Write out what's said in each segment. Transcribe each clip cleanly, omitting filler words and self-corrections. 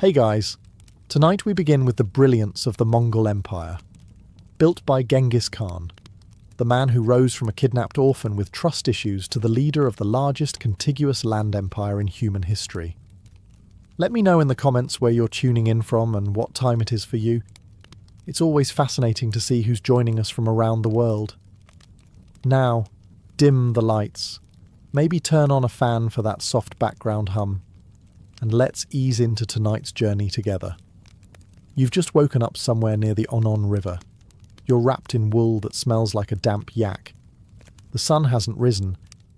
Hey guys, tonight we begin with the brilliance of the Mongol Empire. Built by Genghis Khan, the man who rose from a kidnapped orphan with trust issues to the leader of the largest contiguous land empire in human history. Let me know in the comments where you're tuning in from and what time it is for you. It's always fascinating to see who's joining us from around the world. Now, dim the lights. Maybe turn on a fan for that soft background hum. And let's ease into tonight's journey together. You've just woken up somewhere near the Onon River. You're wrapped in wool that smells like a damp yak. The sun hasn't risen,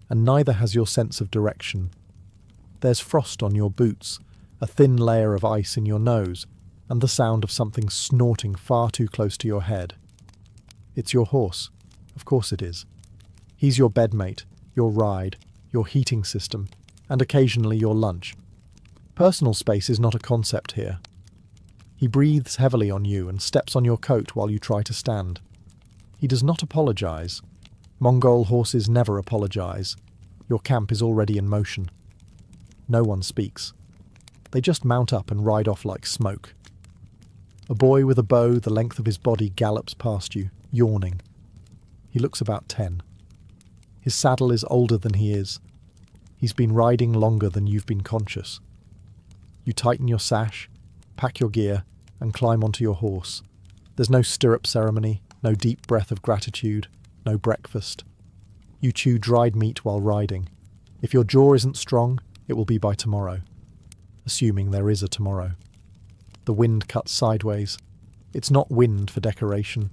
and neither has your sense of direction. There's frost on your boots, a thin layer of ice in your nose, and the sound of something snorting far too close to your head. It's your horse. Of course it is. He's your bedmate, your ride, your heating system, and occasionally your lunch. Personal space is not a concept here. He breathes heavily on you and steps on your coat while you try to stand. He does not apologize. Mongol horses never apologize. Your camp is already in motion. No one speaks. They just mount up and ride off like smoke. A boy with a bow the length of his body gallops past you, yawning. He looks about 10. His saddle is older than he is. He's been riding longer than you've been conscious. You tighten your sash, pack your gear, and climb onto your horse. There's no stirrup ceremony, no deep breath of gratitude, no breakfast. You chew dried meat while riding. If your jaw isn't strong, it will be by tomorrow. Assuming there is a tomorrow. The wind cuts sideways. It's not wind for decoration.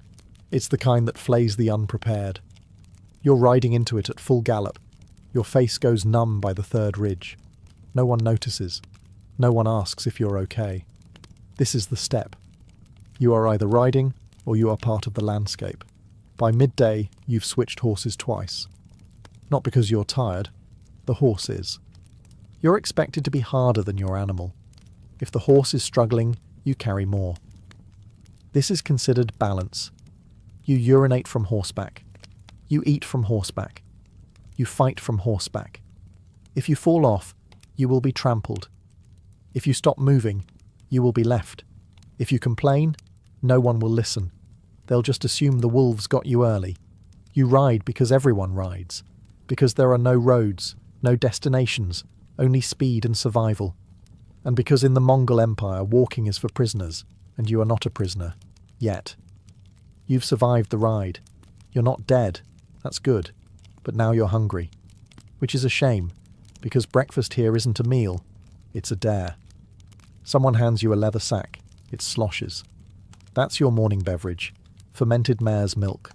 It's the kind that flays the unprepared. You're riding into it at full gallop. Your face goes numb by the third ridge. No one notices. No one asks if you're okay. This is the step. You are either riding or you are part of the landscape. By midday, you've switched horses twice. Not because you're tired. The horse is. You're expected to be harder than your animal. If the horse is struggling, you carry more. This is considered balance. You urinate from horseback. You eat from horseback. You fight from horseback. If you fall off, you will be trampled. If you stop moving, you will be left. If you complain, no one will listen. They'll just assume the wolves got you early. You ride because everyone rides. Because there are no roads, no destinations, only speed and survival. And because in the Mongol Empire, walking is for prisoners, and you are not a prisoner. Yet. You've survived the ride. You're not dead. That's good. But now you're hungry. Which is a shame, because breakfast here isn't a meal. It's a dare. Someone hands you a leather sack. It sloshes. That's your morning beverage. Fermented mare's milk.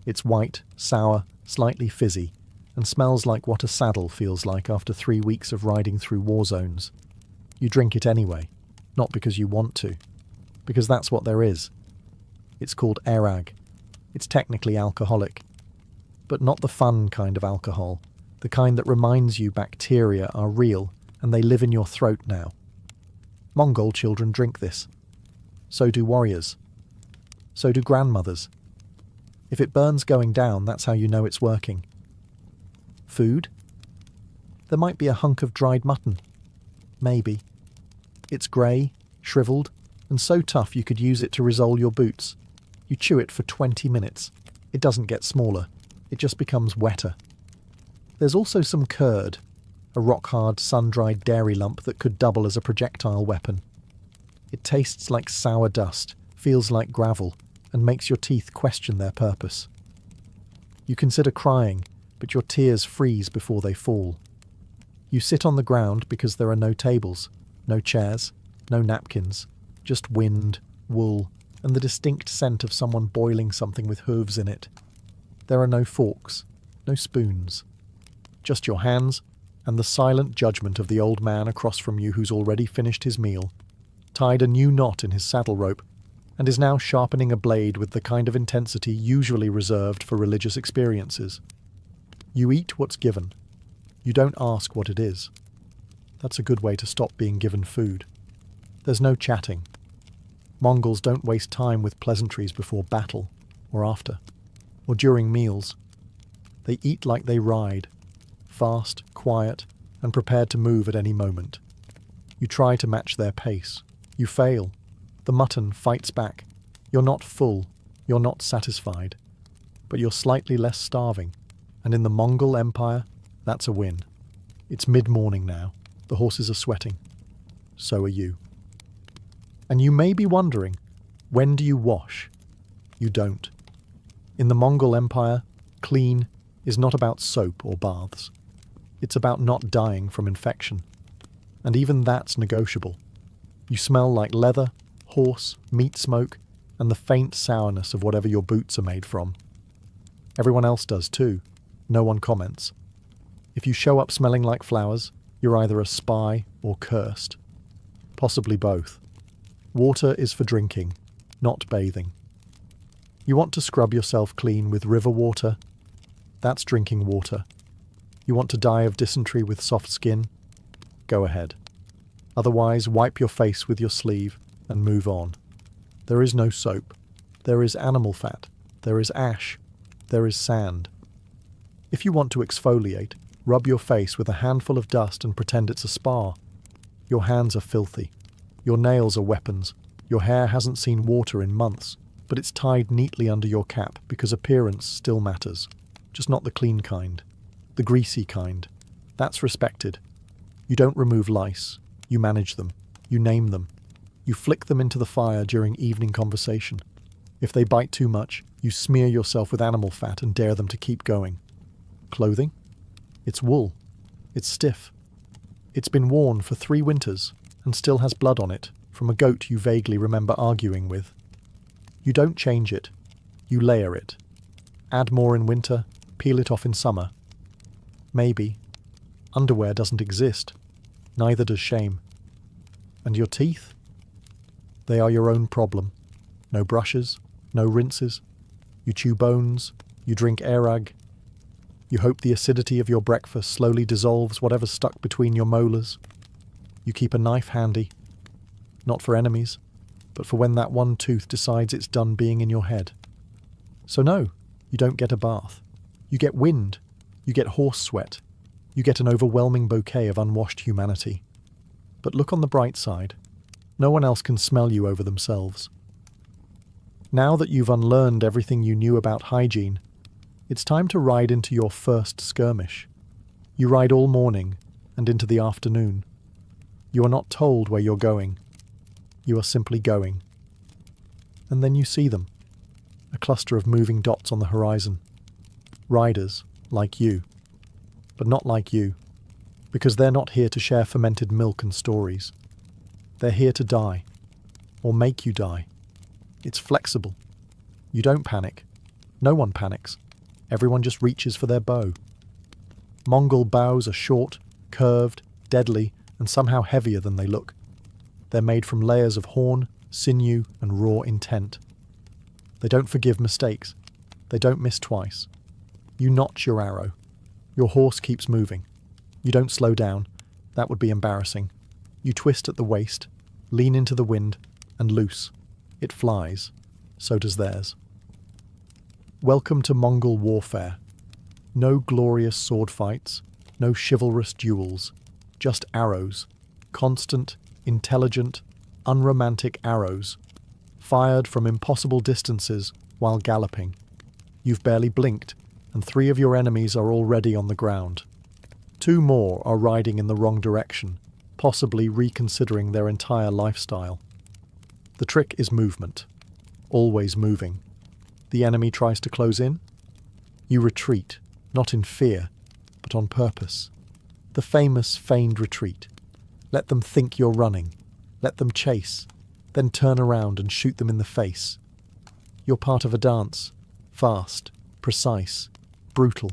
It's white, sour, slightly fizzy, and smells like what a saddle feels like after 3 weeks of riding through war zones. You drink it anyway, not because you want to, because that's what there is. It's called erag. It's technically alcoholic, but not the fun kind of alcohol, the kind that reminds you bacteria are real and they live in your throat now. Mongol children drink this. So do warriors. So do grandmothers. If it burns going down, that's how you know it's working. Food? There might be a hunk of dried mutton. Maybe. It's grey, shriveled, and so tough you could use it to risole your boots. You chew it for 20 minutes. It doesn't get smaller. It just becomes wetter. There's also some curd, a rock-hard, sun-dried dairy lump that could double as a projectile weapon. It tastes like sour dust, feels like gravel, and makes your teeth question their purpose. You consider crying, but your tears freeze before they fall. You sit on the ground because there are no tables, no chairs, no napkins, just wind, wool, and the distinct scent of someone boiling something with hooves in it. There are no forks, no spoons. Just your hands, and the silent judgment of the old man across from you who's already finished his meal, tied a new knot in his saddle rope, and is now sharpening a blade with the kind of intensity usually reserved for religious experiences. You eat what's given. You don't ask what it is. That's a good way to stop being given food. There's no chatting. Mongols don't waste time with pleasantries before battle, or after, or during meals. They eat like they ride, fast, quiet, and prepared to move at any moment. You try to match their pace. You fail. The mutton fights back. You're not full. You're not satisfied. But you're slightly less starving. And in the Mongol Empire, that's a win. It's mid-morning now. The horses are sweating. So are you. And you may be wondering, when do you wash? You don't. In the Mongol Empire, clean is not about soap or baths. It's about not dying from infection. And even that's negotiable. You smell like leather, horse, meat smoke, and the faint sourness of whatever your boots are made from. Everyone else does too. No one comments. If you show up smelling like flowers, you're either a spy or cursed. Possibly both. Water is for drinking, not bathing. You want to scrub yourself clean with river water? That's drinking water. You want to die of dysentery with soft skin? Go ahead. Otherwise, wipe your face with your sleeve and move on. There is no soap. There is animal fat. There is ash. There is sand. If you want to exfoliate, rub your face with a handful of dust and pretend it's a spa. Your hands are filthy. Your nails are weapons. Your hair hasn't seen water in months, but it's tied neatly under your cap because appearance still matters. Just not the clean kind. The greasy kind. That's respected. You don't remove lice. You manage them. You name them. You flick them into the fire during evening conversation. If they bite too much, you smear yourself with animal fat and dare them to keep going. Clothing? It's wool. It's stiff. It's been worn for 3 winters and still has blood on it from a goat you vaguely remember arguing with. You don't change it. You layer it. Add more in winter, peel it off in summer. Maybe. Underwear doesn't exist. Neither does shame. And your teeth? They are your own problem. No brushes, no rinses. You chew bones, you drink airag. You hope the acidity of your breakfast slowly dissolves whatever's stuck between your molars. You keep a knife handy. Not for enemies, but for when that one tooth decides it's done being in your head. So no, you don't get a bath. You get wind. You get horse sweat. You get an overwhelming bouquet of unwashed humanity. But look on the bright side. No one else can smell you over themselves. Now that you've unlearned everything you knew about hygiene, it's time to ride into your first skirmish. You ride all morning and into the afternoon. You are not told where you're going. You are simply going. And then you see them. A cluster of moving dots on the horizon. Riders, like you. But not like you. Because they're not here to share fermented milk and stories. They're here to die. Or make you die. It's flexible. You don't panic. No one panics. Everyone just reaches for their bow. Mongol bows are short, curved, deadly, and somehow heavier than they look. They're made from layers of horn, sinew, and raw intent. They don't forgive mistakes. They don't miss twice. You notch your arrow. Your horse keeps moving. You don't slow down. That would be embarrassing. You twist at the waist, lean into the wind, and loose. It flies. So does theirs. Welcome to Mongol warfare. No glorious sword fights, no chivalrous duels, just arrows. Constant, intelligent, unromantic arrows, fired from impossible distances while galloping. You've barely blinked, and 3 of your enemies are already on the ground. 2 more are riding in the wrong direction, possibly reconsidering their entire lifestyle. The trick is movement. Always moving. The enemy tries to close in. You retreat, not in fear, but on purpose. The famous feigned retreat. Let them think you're running. Let them chase. Then turn around and shoot them in the face. You're part of a dance. Fast, precise, brutal.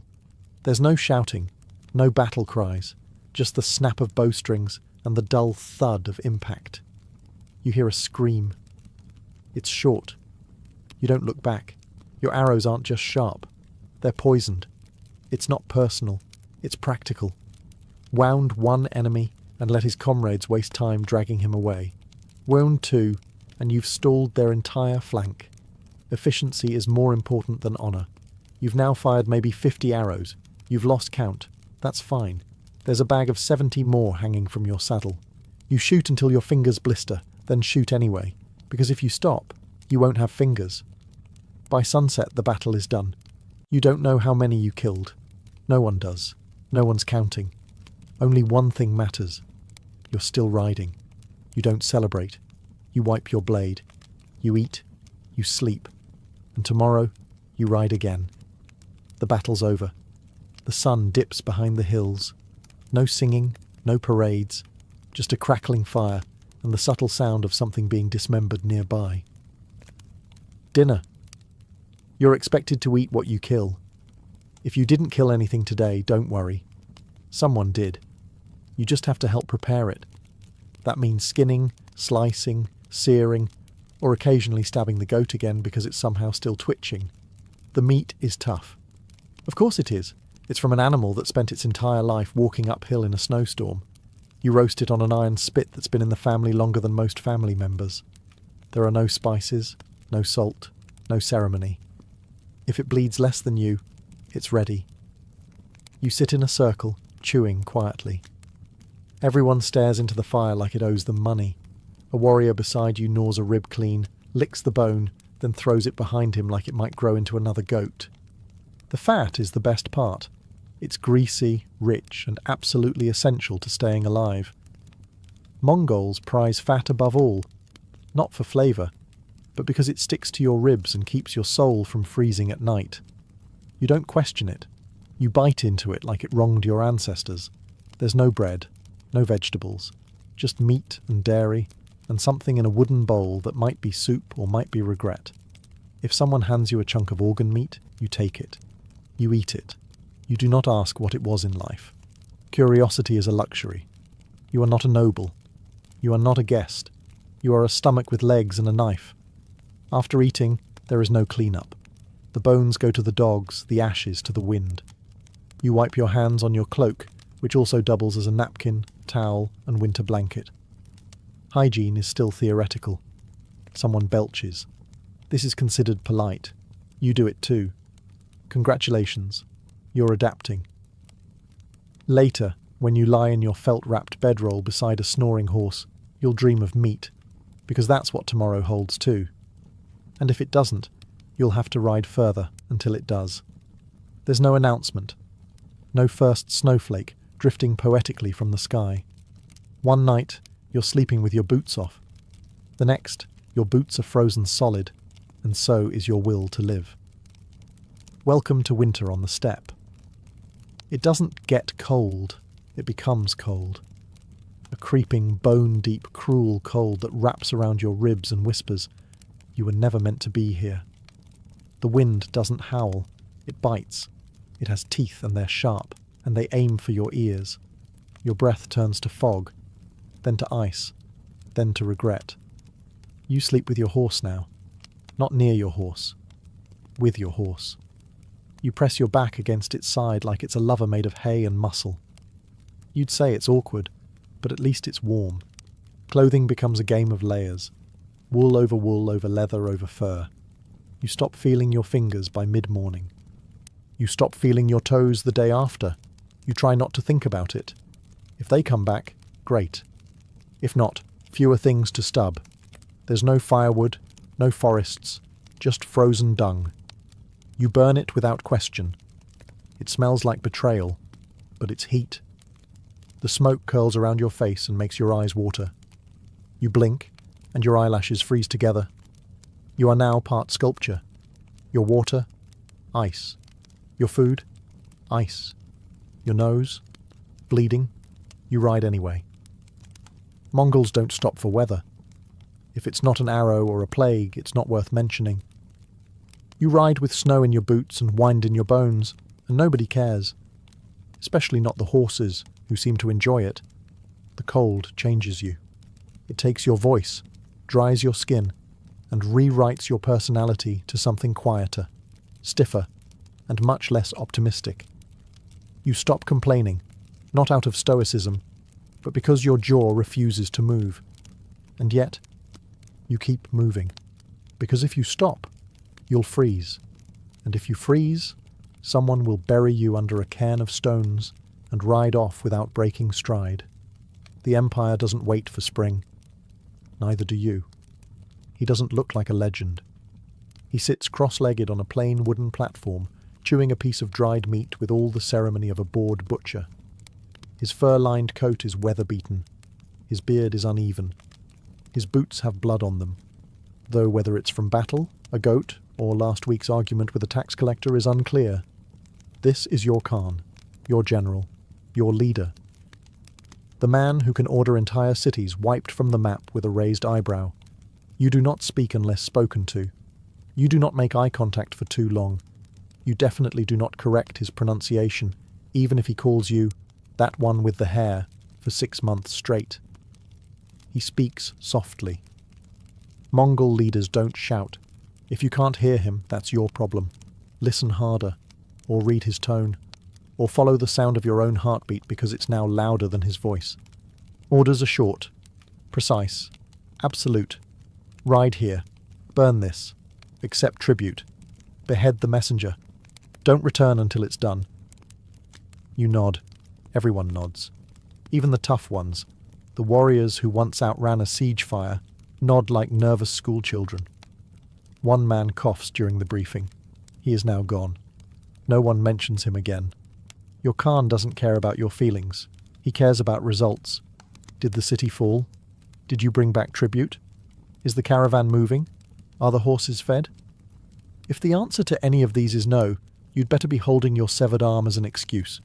There's no shouting, no battle cries, just the snap of bowstrings and the dull thud of impact. You hear a scream. It's short. You don't look back. Your arrows aren't just sharp. They're poisoned. It's not personal. It's practical. Wound 1 enemy and let his comrades waste time dragging him away. Wound 2 and you've stalled their entire flank. Efficiency is more important than honour. You've now fired maybe 50 arrows. You've lost count. That's fine. There's a bag of 70 more hanging from your saddle. You shoot until your fingers blister, then shoot anyway, because if you stop, you won't have fingers. By sunset, the battle is done. You don't know how many you killed. No one does. No one's counting. Only one thing matters. You're still riding. You don't celebrate. You wipe your blade. You eat. You sleep. And tomorrow, you ride again. The battle's over. The sun dips behind the hills. No singing, no parades, just a crackling fire and the subtle sound of something being dismembered nearby. Dinner. You're expected to eat what you kill. If you didn't kill anything today, don't worry. Someone did. You just have to help prepare it. That means skinning, slicing, searing, or occasionally stabbing the goat again because it's somehow still twitching. The meat is tough. Of course it is. It's from an animal that spent its entire life walking uphill in a snowstorm. You roast it on an iron spit that's been in the family longer than most family members. There are no spices, no salt, no ceremony. If it bleeds less than you, it's ready. You sit in a circle, chewing quietly. Everyone stares into the fire like it owes them money. A warrior beside you gnaws a rib clean, licks the bone, then throws it behind him like it might grow into another goat. The fat is the best part. It's greasy, rich, and absolutely essential to staying alive. Mongols prize fat above all, not for flavour, but because it sticks to your ribs and keeps your soul from freezing at night. You don't question it. You bite into it like it wronged your ancestors. There's no bread, no vegetables, just meat and dairy, and something in a wooden bowl that might be soup or might be regret. If someone hands you a chunk of organ meat, you take it. You eat it. You do not ask what it was in life. Curiosity is a luxury. You are not a noble. You are not a guest. You are a stomach with legs and a knife. After eating, there is no clean-up. The bones go to the dogs, the ashes to the wind. You wipe your hands on your cloak, which also doubles as a napkin, towel, and winter blanket. Hygiene is still theoretical. Someone belches. This is considered polite. You do it too. Congratulations. You're adapting. Later, when you lie in your felt-wrapped bedroll beside a snoring horse, you'll dream of meat, because that's what tomorrow holds too. And if it doesn't, you'll have to ride further until it does. There's no announcement. No first snowflake drifting poetically from the sky. One night, you're sleeping with your boots off. The next, your boots are frozen solid, and so is your will to live. Welcome to winter on the steppe. It doesn't get cold, it becomes cold. A creeping, bone-deep, cruel cold that wraps around your ribs and whispers, "You were never meant to be here." The wind doesn't howl, it bites. It has teeth and they're sharp, and they aim for your ears. Your breath turns to fog, then to ice, then to regret. You sleep with your horse now. Not near your horse. With your horse. You press your back against its side like it's a lover made of hay and muscle. You'd say it's awkward, but at least it's warm. Clothing becomes a game of layers. Wool over leather over fur. You stop feeling your fingers by mid-morning. You stop feeling your toes the day after. You try not to think about it. If they come back, great. If not, fewer things to stub. There's no firewood, no forests, just frozen dung. You burn it without question. It smells like betrayal, but it's heat. The smoke curls around your face and makes your eyes water. You blink, and your eyelashes freeze together. You are now part sculpture. Your water, ice. Your food, ice. Your nose, bleeding. You ride anyway. Mongols don't stop for weather. If it's not an arrow or a plague, it's not worth mentioning. You ride with snow in your boots and wind in your bones, and nobody cares. Especially not the horses, who seem to enjoy it. The cold changes you. It takes your voice, dries your skin, and rewrites your personality to something quieter, stiffer, and much less optimistic. You stop complaining, not out of stoicism, but because your jaw refuses to move. And yet, you keep moving. Because if you stop, you'll freeze. And if you freeze, someone will bury you under a cairn of stones and ride off without breaking stride. The Empire doesn't wait for spring. Neither do you. He doesn't look like a legend. He sits cross-legged on a plain wooden platform, chewing a piece of dried meat with all the ceremony of a bored butcher. His fur-lined coat is weather-beaten. His beard is uneven. His boots have blood on them, though whether it's from battle, a goat, or last week's argument with a tax collector is unclear. This is your Khan, your general, your leader. The man who can order entire cities wiped from the map with a raised eyebrow. You do not speak unless spoken to. You do not make eye contact for too long. You definitely do not correct his pronunciation, even if he calls you that one with the hair for 6 months straight. He speaks softly. Mongol leaders don't shout. If you can't hear him, that's your problem. Listen harder, or read his tone, or follow the sound of your own heartbeat because it's now louder than his voice. Orders are short, precise, absolute. Ride here. Burn this. Accept tribute. Behead the messenger. Don't return until it's done. You nod. Everyone nods. Even the tough ones, the warriors who once outran a siege fire, nod like nervous schoolchildren. One man coughs during the briefing. He is now gone. No one mentions him again. Your Khan doesn't care about your feelings. He cares about results. Did the city fall? Did you bring back tribute? Is the caravan moving? Are the horses fed? If the answer to any of these is no, you'd better be holding your severed arm as an excuse.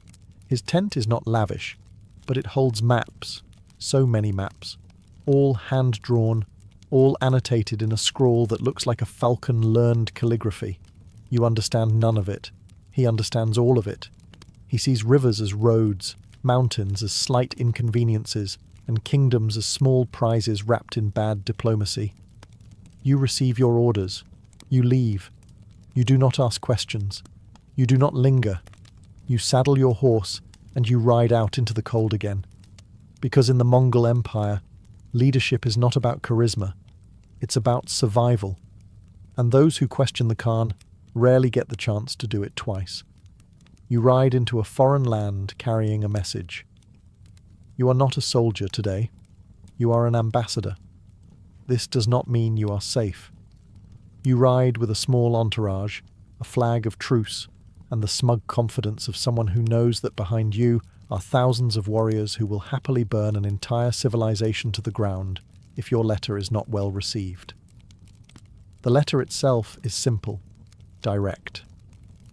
His tent is not lavish, but it holds maps, so many maps, all hand-drawn, all annotated in a scrawl that looks like a falcon-learned calligraphy. You understand none of it. He understands all of it. He sees rivers as roads, mountains as slight inconveniences, and kingdoms as small prizes wrapped in bad diplomacy. You receive your orders. You leave. You do not ask questions. You do not linger. You saddle your horse, and you ride out into the cold again. Because in the Mongol Empire, leadership is not about charisma. It's about survival. And those who question the Khan rarely get the chance to do it twice. You ride into a foreign land carrying a message. You are not a soldier today. You are an ambassador. This does not mean you are safe. You ride with a small entourage, a flag of truce, and the smug confidence of someone who knows that behind you are thousands of warriors who will happily burn an entire civilization to the ground if your letter is not well received. The letter itself is simple, direct.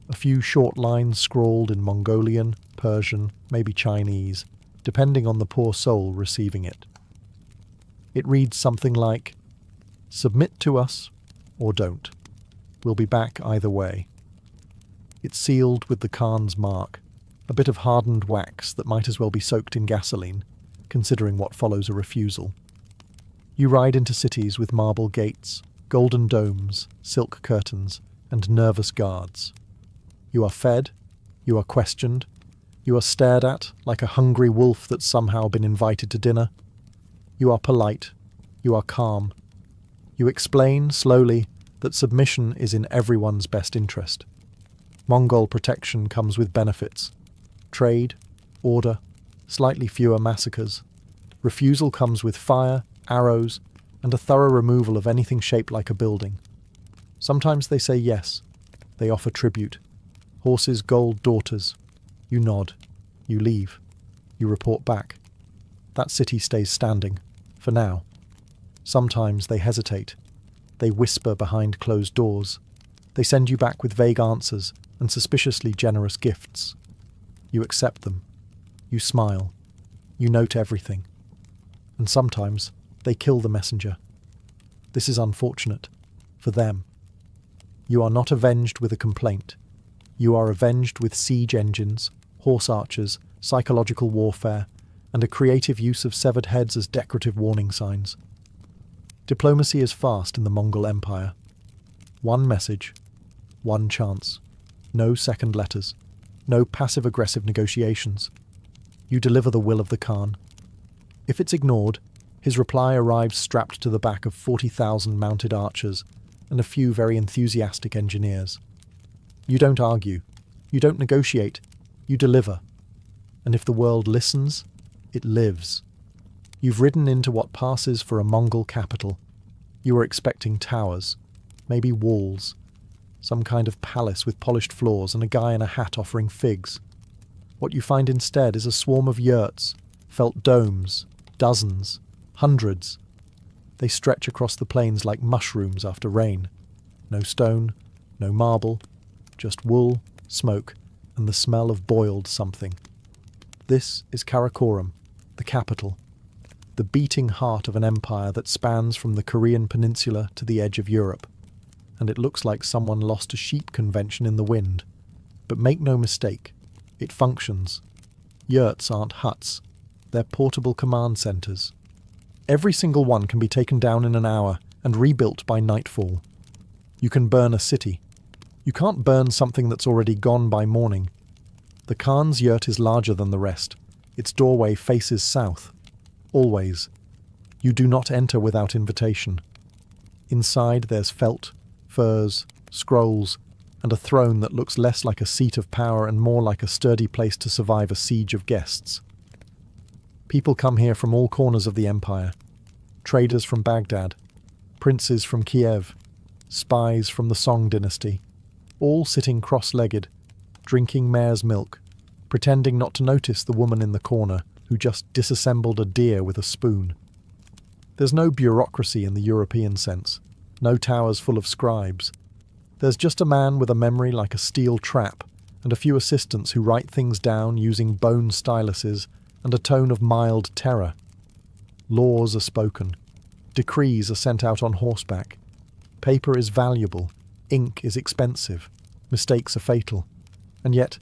A few short lines scrawled in Mongolian, Persian, maybe Chinese, depending on the poor soul receiving it. It reads something like, "Submit to us, or don't. We'll be back either way." It's sealed with the Khan's mark, a bit of hardened wax that might as well be soaked in gasoline, considering what follows a refusal. You ride into cities with marble gates, golden domes, silk curtains, and nervous guards. You are fed, you are questioned, you are stared at like a hungry wolf that's somehow been invited to dinner. You are polite, you are calm. You explain, slowly, that submission is in everyone's best interest. Mongol protection comes with benefits. Trade, order, slightly fewer massacres. Refusal comes with fire, arrows, and a thorough removal of anything shaped like a building. Sometimes they say yes. They offer tribute. Horses, gold, daughters. You nod. You leave. You report back. That city stays standing, for now. Sometimes they hesitate. They whisper behind closed doors. They send you back with vague answers and suspiciously generous gifts. You accept them. You smile. You note everything. And sometimes they kill the messenger. This is unfortunate. For them. You are not avenged with a complaint. You are avenged with siege engines, horse archers, psychological warfare, and a creative use of severed heads as decorative warning signs. Diplomacy is fast in the Mongol Empire. One message, one chance. No second letters. No passive-aggressive negotiations. You deliver the will of the Khan. If it's ignored, his reply arrives strapped to the back of 40,000 mounted archers and a few very enthusiastic engineers. You don't argue. You don't negotiate. You deliver. And if the world listens, it lives. You've ridden into what passes for a Mongol capital. You were expecting towers, maybe walls, some kind of palace with polished floors and a guy in a hat offering figs. What you find instead is a swarm of yurts, felt domes, dozens, hundreds. They stretch across the plains like mushrooms after rain. No stone, no marble, just wool, smoke, and the smell of boiled something. This is Karakoram, the capital, the beating heart of an empire that spans from the Korean peninsula to the edge of Europe. And it looks like someone lost a sheep convention in the wind. But make no mistake, it functions. Yurts aren't huts, they're portable command centres. Every single one can be taken down in an hour and rebuilt by nightfall. You can burn a city. You can't burn something that's already gone by morning. The Khan's yurt is larger than the rest. Its doorway faces south. Always. You do not enter without invitation. Inside there's felt, furs, scrolls, and a throne that looks less like a seat of power and more like a sturdy place to survive a siege of guests. People come here from all corners of the empire. Traders from Baghdad, princes from Kiev, spies from the Song dynasty, all sitting cross-legged, drinking mare's milk, pretending not to notice the woman in the corner who just disassembled a deer with a spoon. There's no bureaucracy in the European sense, no towers full of scribes. There's just a man with a memory like a steel trap, and a few assistants who write things down using bone styluses and a tone of mild terror. Laws are spoken. Decrees are sent out on horseback. Paper is valuable. Ink is expensive. Mistakes are fatal. And yet,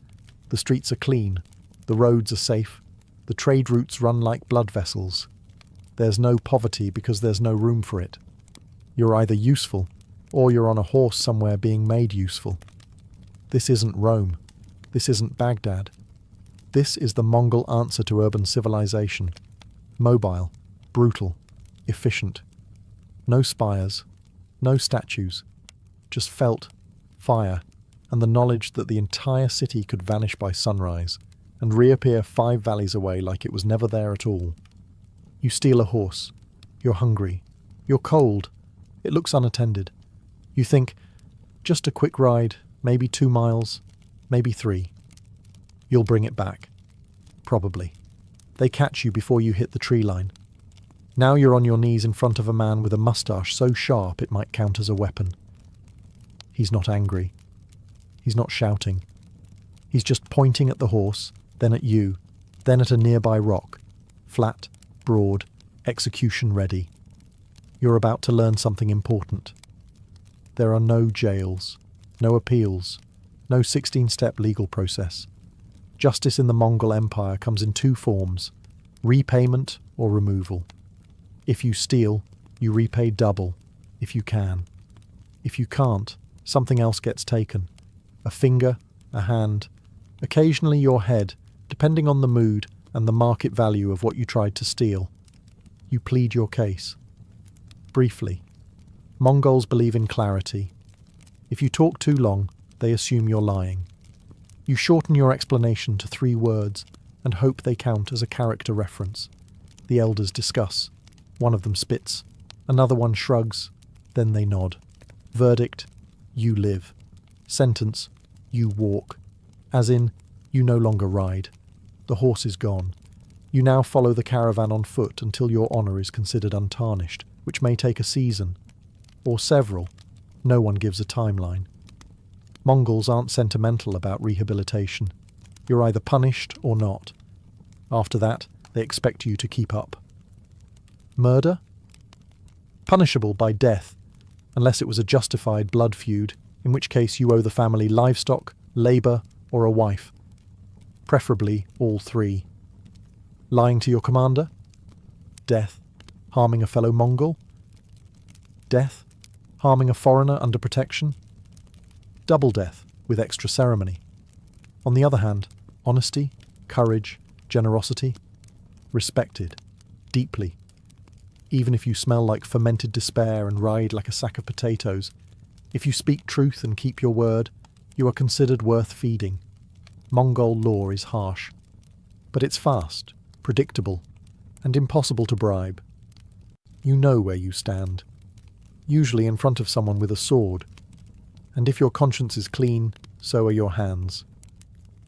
the streets are clean. The roads are safe. The trade routes run like blood vessels. There's no poverty because there's no room for it. You're either useful, or you're on a horse somewhere being made useful. This isn't Rome. This isn't Baghdad. This is the Mongol answer to urban civilization. Mobile, brutal, efficient. No spires, no statues, just felt, fire, and the knowledge that the entire city could vanish by sunrise and reappear 5 valleys away like it was never there at all. You steal a horse. You're hungry. You're cold. It looks unattended. You think, just a quick ride, maybe 2 miles, maybe 3. You'll bring it back. Probably. They catch you before you hit the tree line. Now you're on your knees in front of a man with a moustache so sharp it might count as a weapon. He's not angry. He's not shouting. He's just pointing at the horse, then at you, then at a nearby rock. Flat, broad, execution ready. You're about to learn something important. There are no jails, no appeals, no 16-step legal process. Justice in the Mongol Empire comes in 2 forms, repayment or removal. If you steal, you repay double, if you can. If you can't, something else gets taken. A finger, a hand, occasionally your head, depending on the mood and the market value of what you tried to steal. You plead your case. Briefly, Mongols believe in clarity. If you talk too long, they assume you're lying. You shorten your explanation to 3 words and hope they count as a character reference. The elders discuss. One of them spits. Another one shrugs. Then they nod. Verdict, you live. Sentence, you walk. As in, you no longer ride. The horse is gone. You now follow the caravan on foot until your honour is considered untarnished, which may take a season. Or several. No one gives a timeline. Mongols aren't sentimental about rehabilitation. You're either punished or not. After that, they expect you to keep up. Murder? Punishable by death, unless it was a justified blood feud, in which case you owe the family livestock, labour, or a wife. Preferably all 3. Lying to your commander? Death. Harming a fellow Mongol? Death. Harming a foreigner under protection? Double death, with extra ceremony. On the other hand, honesty, courage, generosity, respected, deeply. Even if you smell like fermented despair and ride like a sack of potatoes, if you speak truth and keep your word, you are considered worth feeding. Mongol law is harsh. But it's fast, predictable, and impossible to bribe. You know where you stand, usually in front of someone with a sword, and if your conscience is clean, so are your hands.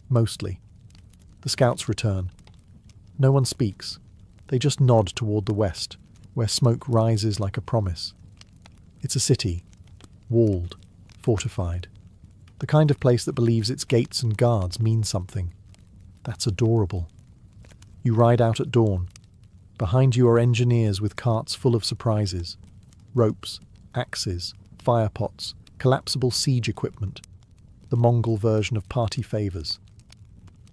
Mostly. The scouts return. No one speaks. They just nod toward the west, where smoke rises like a promise. It's a city, walled, fortified. The kind of place that believes its gates and guards mean something. That's adorable. You ride out at dawn. Behind you are engineers with carts full of surprises. Ropes, axes, fire pots, collapsible siege equipment. The Mongol version of party favours.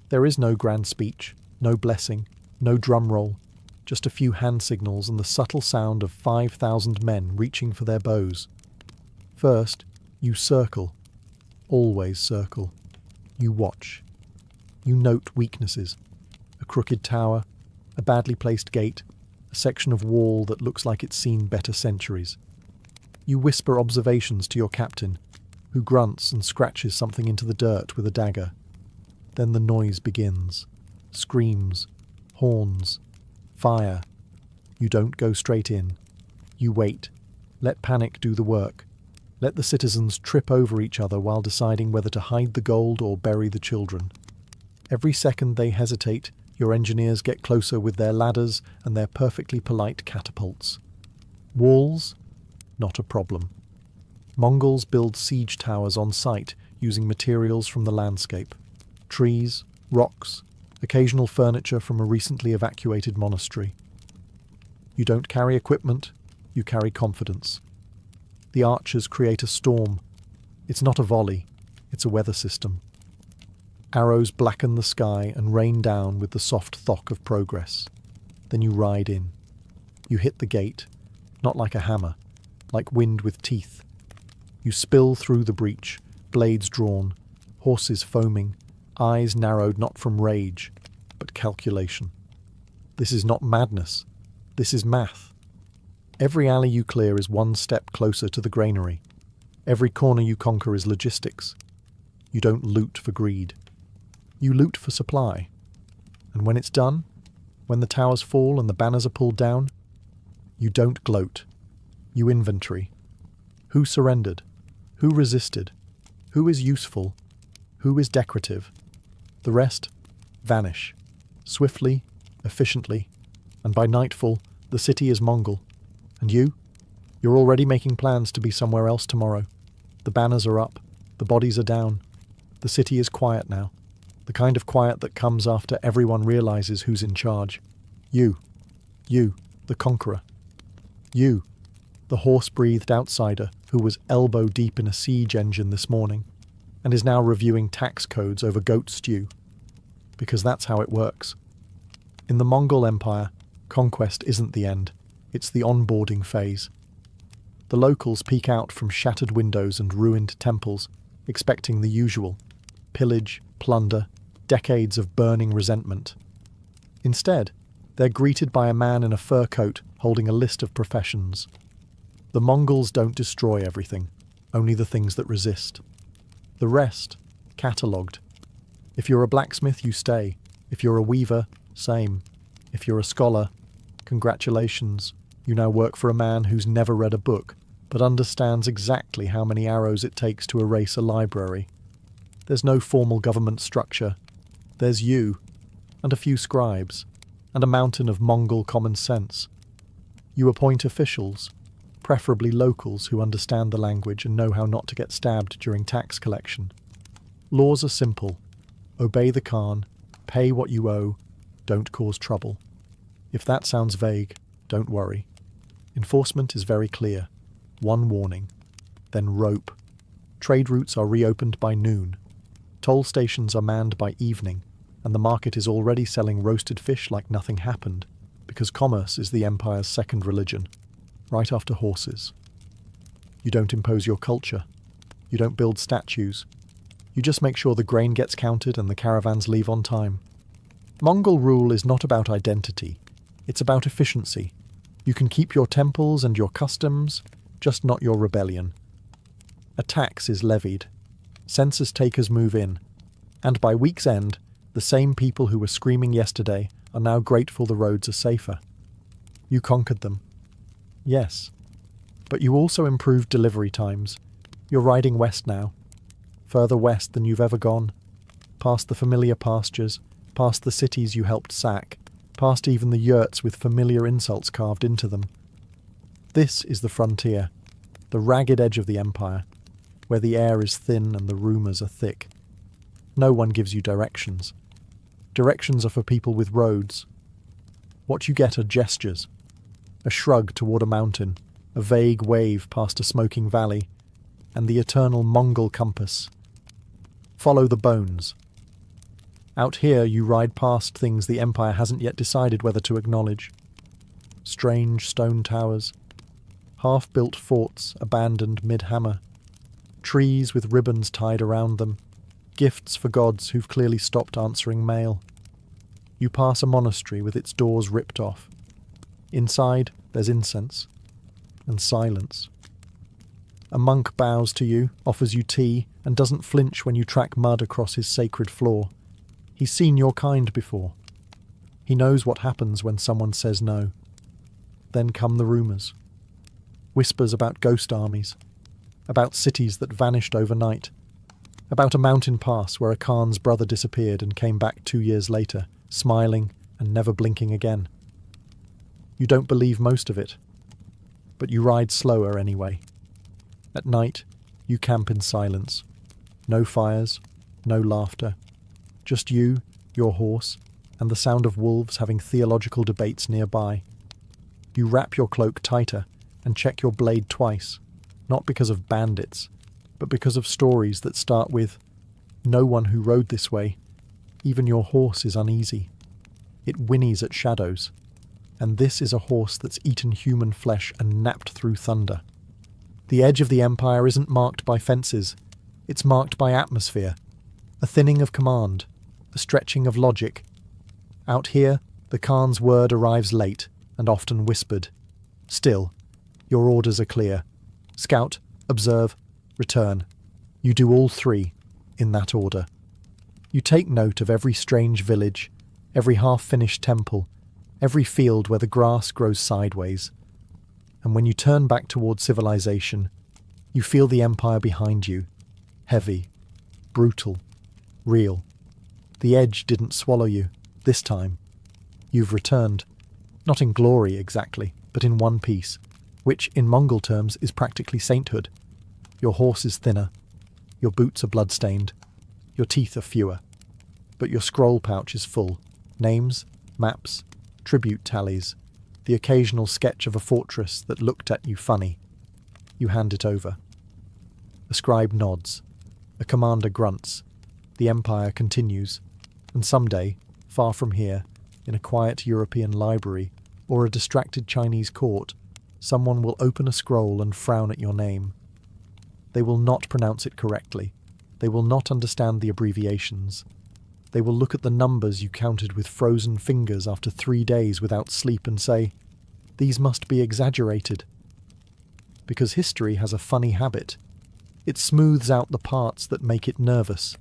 There is no grand speech, no blessing, no drum roll, just a few hand signals and the subtle sound of 5,000 men reaching for their bows. First, you circle. Always circle. You watch. You note weaknesses. A crooked tower, a badly placed gate, a section of wall that looks like it's seen better centuries. You whisper observations to your captain, who grunts and scratches something into the dirt with a dagger. Then the noise begins. Screams, horns, fire. You don't go straight in. You wait. Let panic do the work. Let the citizens trip over each other while deciding whether to hide the gold or bury the children. Every second they hesitate, your engineers get closer with their ladders and their perfectly polite catapults. Walls? Not a problem. Mongols build siege towers on site using materials from the landscape. Trees, rocks, occasional furniture from a recently evacuated monastery. You don't carry equipment, you carry confidence. The archers create a storm. It's not a volley, it's a weather system. Arrows blacken the sky and rain down with the soft thock of progress. Then you ride in. You hit the gate, not like a hammer, like wind with teeth. You spill through the breach, blades drawn, horses foaming, eyes narrowed not from rage, but calculation. This is not madness. This is math. Every alley you clear is one step closer to the granary. Every corner you conquer is logistics. You don't loot for greed. You loot for supply. And when it's done, when the towers fall and the banners are pulled down, you don't gloat. You inventory. Who surrendered? Who resisted? Who is useful? Who is decorative? The rest vanish. Swiftly, efficiently, and by nightfall, the city is Mongol. And you? You're already making plans to be somewhere else tomorrow. The banners are up. The bodies are down. The city is quiet now. The kind of quiet that comes after everyone realizes who's in charge. You, the conqueror. You, the horse-breathed outsider who was elbow-deep in a siege engine this morning and is now reviewing tax codes over goat stew. Because that's how it works. In the Mongol Empire, conquest isn't the end. It's the onboarding phase. The locals peek out from shattered windows and ruined temples, expecting the usual: pillage, plunder, decades of burning resentment. Instead, they're greeted by a man in a fur coat holding a list of professions. The Mongols don't destroy everything, only the things that resist. The rest, catalogued. If you're a blacksmith, you stay. If you're a weaver, same. If you're a scholar, congratulations. You now work for a man who's never read a book, but understands exactly how many arrows it takes to erase a library. There's no formal government structure. There's you, and a few scribes, and a mountain of Mongol common sense. You appoint officials, preferably locals who understand the language and know how not to get stabbed during tax collection. Laws are simple. Obey the Khan, pay what you owe, don't cause trouble. If that sounds vague, don't worry. Enforcement is very clear. One warning. Then rope. Trade routes are reopened by noon. Toll stations are manned by evening, and the market is already selling roasted fish like nothing happened, because commerce is the empire's second religion, right after horses. You don't impose your culture. You don't build statues. You just make sure the grain gets counted and the caravans leave on time. Mongol rule is not about identity. It's about efficiency. You can keep your temples and your customs, just not your rebellion. A tax is levied. Census takers move in. And by week's end, the same people who were screaming yesterday are now grateful the roads are safer. You conquered them. Yes. But you also improved delivery times. You're riding west now. Further west than you've ever gone. Past the familiar pastures, past the cities you helped sack, past even the yurts with familiar insults carved into them. This is the frontier, the ragged edge of the empire, where the air is thin and the rumours are thick. No one gives you directions. Directions are for people with roads. What you get are gestures. A shrug toward a mountain, a vague wave past a smoking valley, and the eternal Mongol compass. Follow the bones. Out here you ride past things the Empire hasn't yet decided whether to acknowledge. Strange stone towers, half-built forts abandoned mid-hammer, trees with ribbons tied around them, gifts for gods who've clearly stopped answering mail. You pass a monastery with its doors ripped off. Inside, there's incense and silence. A monk bows to you, offers you tea, and doesn't flinch when you track mud across his sacred floor. He's seen your kind before. He knows what happens when someone says no. Then come the rumours. Whispers about ghost armies, about cities that vanished overnight, about a mountain pass where a Khan's brother disappeared and came back 2 years later, smiling and never blinking again. You don't believe most of it, but you ride slower anyway. At night, you camp in silence. No fires, no laughter. Just you, your horse, and the sound of wolves having theological debates nearby. You wrap your cloak tighter and check your blade twice, not because of bandits, but because of stories that start with, "No one who rode this way. Even your horse is uneasy. It whinnies at shadows. And this is a horse that's eaten human flesh and napped through thunder." The edge of the Empire isn't marked by fences. It's marked by atmosphere, a thinning of command, a stretching of logic. Out here, the Khan's word arrives late and often whispered. Still, your orders are clear. Scout, observe, return. You do all three, in that order. You take note of every strange village, every half-finished temple, every field where the grass grows sideways. And when you turn back toward civilization, you feel the Empire behind you, heavy, brutal, real. The edge didn't swallow you, this time. You've returned, not in glory exactly, but in one piece, which, in Mongol terms, is practically sainthood. Your horse is thinner, your boots are blood-stained, your teeth are fewer, but your scroll pouch is full. Names, maps, tribute tallies, the occasional sketch of a fortress that looked at you funny. You hand it over. A scribe nods. A commander grunts. The Empire continues. And someday, far from here, in a quiet European library or a distracted Chinese court, someone will open a scroll and frown at your name. They will not pronounce it correctly. They will not understand the abbreviations. They will look at the numbers you counted with frozen fingers after 3 days without sleep and say, "These must be exaggerated." Because history has a funny habit. It smooths out the parts that make it nervous.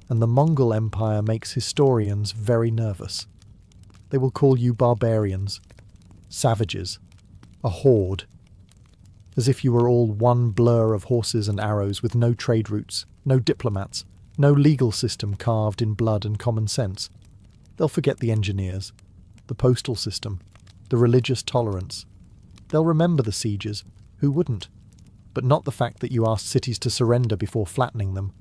And the Mongol Empire makes historians very nervous. They will call you barbarians, savages, a horde. As if you were all one blur of horses and arrows with no trade routes, no diplomats, no legal system carved in blood and common sense. They'll forget the engineers, the postal system, the religious tolerance. They'll remember the sieges, who wouldn't? But not the fact that you asked cities to surrender before flattening them,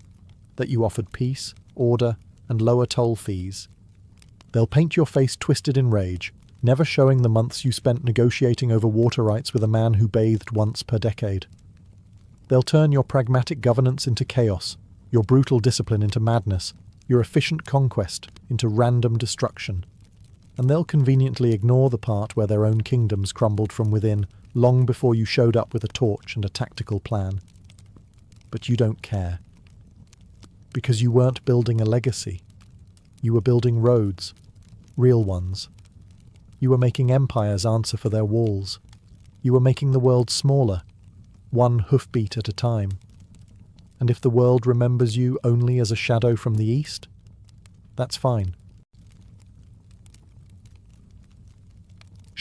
that you offered peace, order, and lower toll fees. They'll paint your face twisted in rage, never showing the months you spent negotiating over water rights with a man who bathed once per decade. They'll turn your pragmatic governance into chaos, your brutal discipline into madness, your efficient conquest into random destruction. And they'll conveniently ignore the part where their own kingdoms crumbled from within long before you showed up with a torch and a tactical plan. But you don't care. Because you weren't building a legacy. You were building roads, real ones. You were making empires answer for their walls. You were making the world smaller, one hoofbeat at a time. And if the world remembers you only as a shadow from the east, that's fine.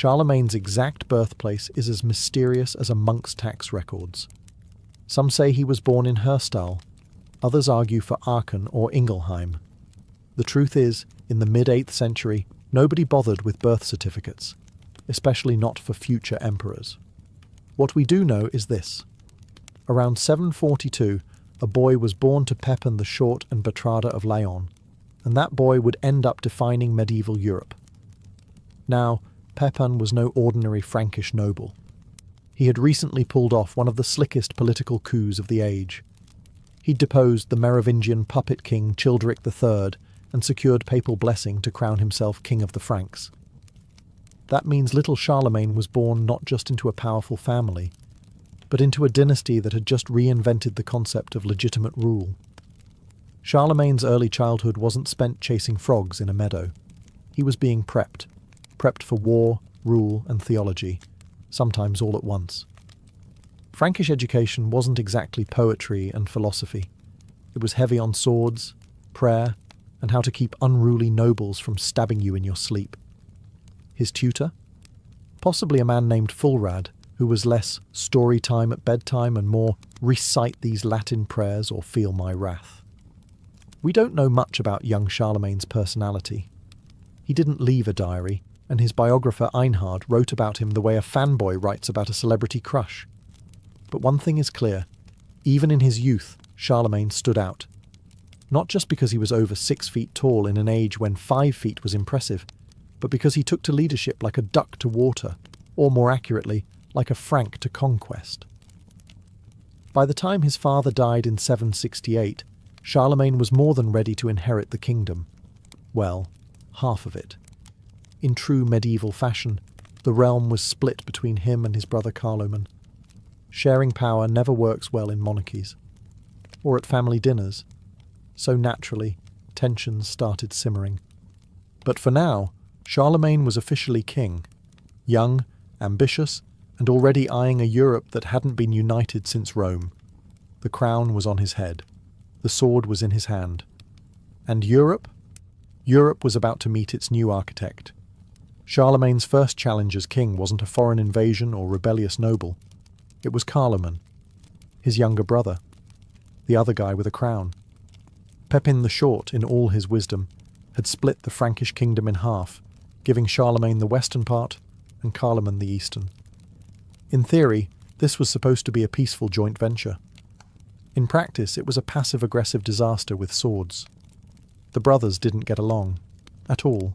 Charlemagne's exact birthplace is as mysterious as a monk's tax records. Some say he was born in Herstal, others argue for Aachen or Ingelheim. The truth is, in the mid-8th century, nobody bothered with birth certificates, especially not for future emperors. What we do know is this. Around 742, a boy was born to Pepin the Short and Bertrada of Laon, and that boy would end up defining medieval Europe. Now, Pepin was no ordinary Frankish noble. He had recently pulled off one of the slickest political coups of the age. He'd deposed the Merovingian puppet king Childeric III and secured papal blessing to crown himself king of the Franks. That means little Charlemagne was born not just into a powerful family, but into a dynasty that had just reinvented the concept of legitimate rule. Charlemagne's early childhood wasn't spent chasing frogs in a meadow. He was being prepped for war, rule, and theology, sometimes all at once. Frankish education wasn't exactly poetry and philosophy. It was heavy on swords, prayer, and how to keep unruly nobles from stabbing you in your sleep. His tutor? Possibly a man named Fulrad, who was less story time at bedtime and more recite these Latin prayers or feel my wrath. We don't know much about young Charlemagne's personality. He didn't leave a diary, and his biographer Einhard wrote about him the way a fanboy writes about a celebrity crush. But one thing is clear, even in his youth, Charlemagne stood out. Not just because he was over 6 feet tall in an age when 5 feet was impressive, but because he took to leadership like a duck to water, or more accurately, like a Frank to conquest. By the time his father died in 768, Charlemagne was more than ready to inherit the kingdom. Well, half of it. In true medieval fashion, the realm was split between him and his brother Carloman. Sharing power never works well in monarchies, or at family dinners, so naturally, tensions started simmering. But for now, Charlemagne was officially king, young, ambitious, and already eyeing a Europe that hadn't been united since Rome. The crown was on his head. The sword was in his hand. And Europe? Europe was about to meet its new architect. Charlemagne's first challenge as king wasn't a foreign invasion or rebellious noble. It was Carloman, his younger brother, the other guy with a crown. Pepin the Short, in all his wisdom, had split the Frankish kingdom in half, giving Charlemagne the western part and Carloman the eastern. In theory, this was supposed to be a peaceful joint venture. In practice, it was a passive-aggressive disaster with swords. The brothers didn't get along, at all.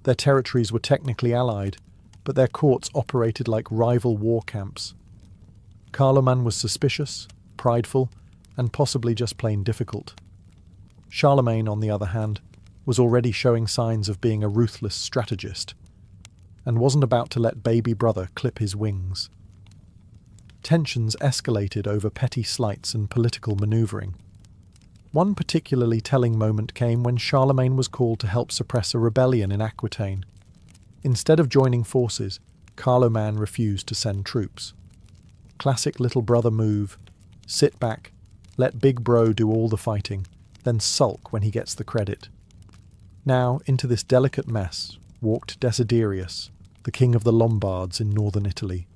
Their territories were technically allied, but their courts operated like rival war camps. Carloman was suspicious, prideful, and possibly just plain difficult. Charlemagne, on the other hand, was already showing signs of being a ruthless strategist, and wasn't about to let baby brother clip his wings. Tensions escalated over petty slights and political manoeuvring. One particularly telling moment came when Charlemagne was called to help suppress a rebellion in Aquitaine. Instead of joining forces, Carloman refused to send troops. Classic little brother move: sit back, let big bro do all the fighting, then sulk when he gets the credit. Now, into this delicate mess walked Desiderius, the king of the Lombards in northern Italy.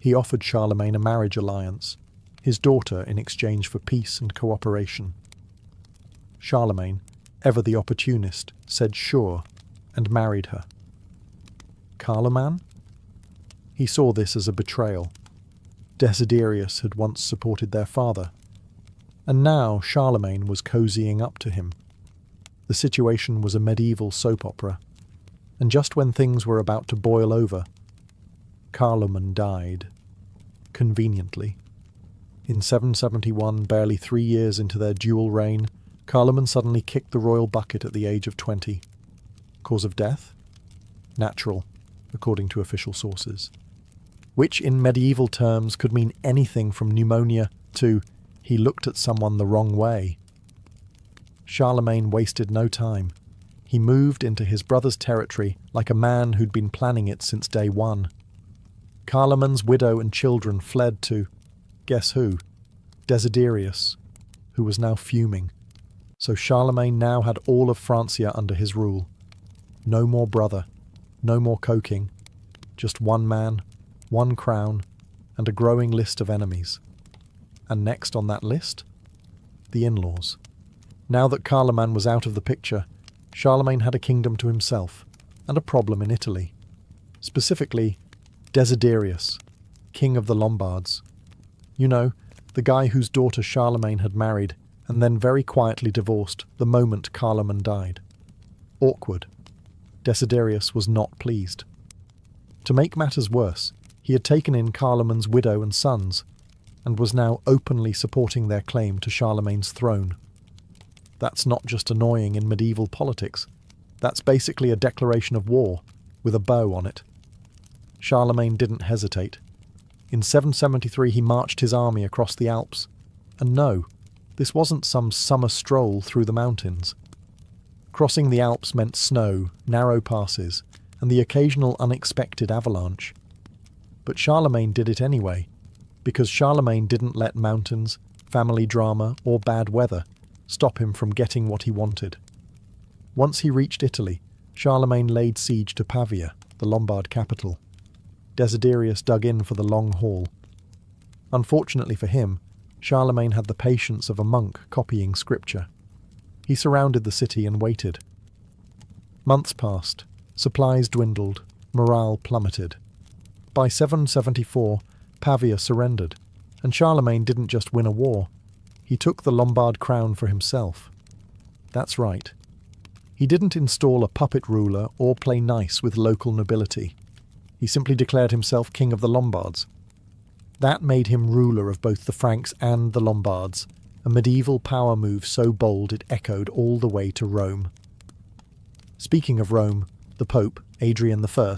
He offered Charlemagne a marriage alliance, his daughter in exchange for peace and cooperation. Charlemagne, ever the opportunist, said sure, and married her. Carloman? He saw this as a betrayal. Desiderius had once supported their father, and now Charlemagne was cozying up to him. The situation was a medieval soap opera, and just when things were about to boil over, Carloman died. Conveniently. In 771, barely 3 years into their dual reign, Carloman suddenly kicked the royal bucket at the age of 20. Cause of death? Natural, according to official sources. Which in medieval terms could mean anything from pneumonia to he looked at someone the wrong way. Charlemagne wasted no time. He moved into his brother's territory like a man who'd been planning it since day one. Carloman's widow and children fled to, guess who? Desiderius, who was now fuming. So Charlemagne now had all of Francia under his rule. No more brother, no more coking, Just one man, one crown, and a growing list of enemies. And next on that list? The in-laws. Now that Carloman was out of the picture, Charlemagne had a kingdom to himself, and a problem in Italy. Specifically, Desiderius, king of the Lombards. You know, the guy whose daughter Charlemagne had married and then very quietly divorced the moment Carloman died. Awkward. Desiderius was not pleased. To make matters worse, he had taken in Carloman's widow and sons, and was now openly supporting their claim to Charlemagne's throne. That's not just annoying in medieval politics. That's basically a declaration of war, with a bow on it. Charlemagne didn't hesitate. In 773 he marched his army across the Alps. And no, this wasn't some summer stroll through the mountains. Crossing the Alps meant snow, narrow passes, and the occasional unexpected avalanche. But Charlemagne did it anyway, because Charlemagne didn't let mountains, family drama, or bad weather stop him from getting what he wanted. Once he reached Italy, Charlemagne laid siege to Pavia, the Lombard capital. Desiderius dug in for the long haul. Unfortunately for him, Charlemagne had the patience of a monk copying scripture. He surrounded the city and waited. Months passed, supplies dwindled, morale plummeted. By 774, Pavia surrendered, and Charlemagne didn't just win a war, he took the Lombard crown for himself. That's right. He didn't install a puppet ruler or play nice with local nobility. He simply declared himself king of the Lombards. That made him ruler of both the Franks and the Lombards, a medieval power move so bold it echoed all the way to Rome. Speaking of Rome, the Pope, Adrian I,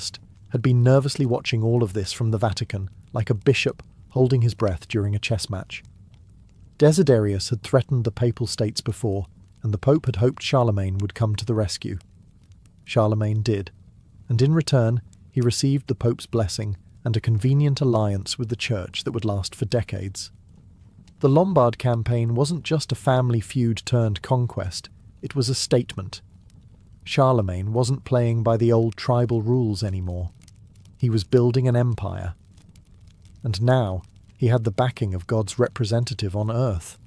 had been nervously watching all of this from the Vatican, like a bishop holding his breath during a chess match. Desiderius had threatened the Papal States before, and the Pope had hoped Charlemagne would come to the rescue. Charlemagne did, and in return he received the Pope's blessing and a convenient alliance with the Church that would last for decades. The Lombard campaign wasn't just a family feud turned conquest, it was a statement. Charlemagne wasn't playing by the old tribal rules anymore. He was building an empire. And now he had the backing of God's representative on earth,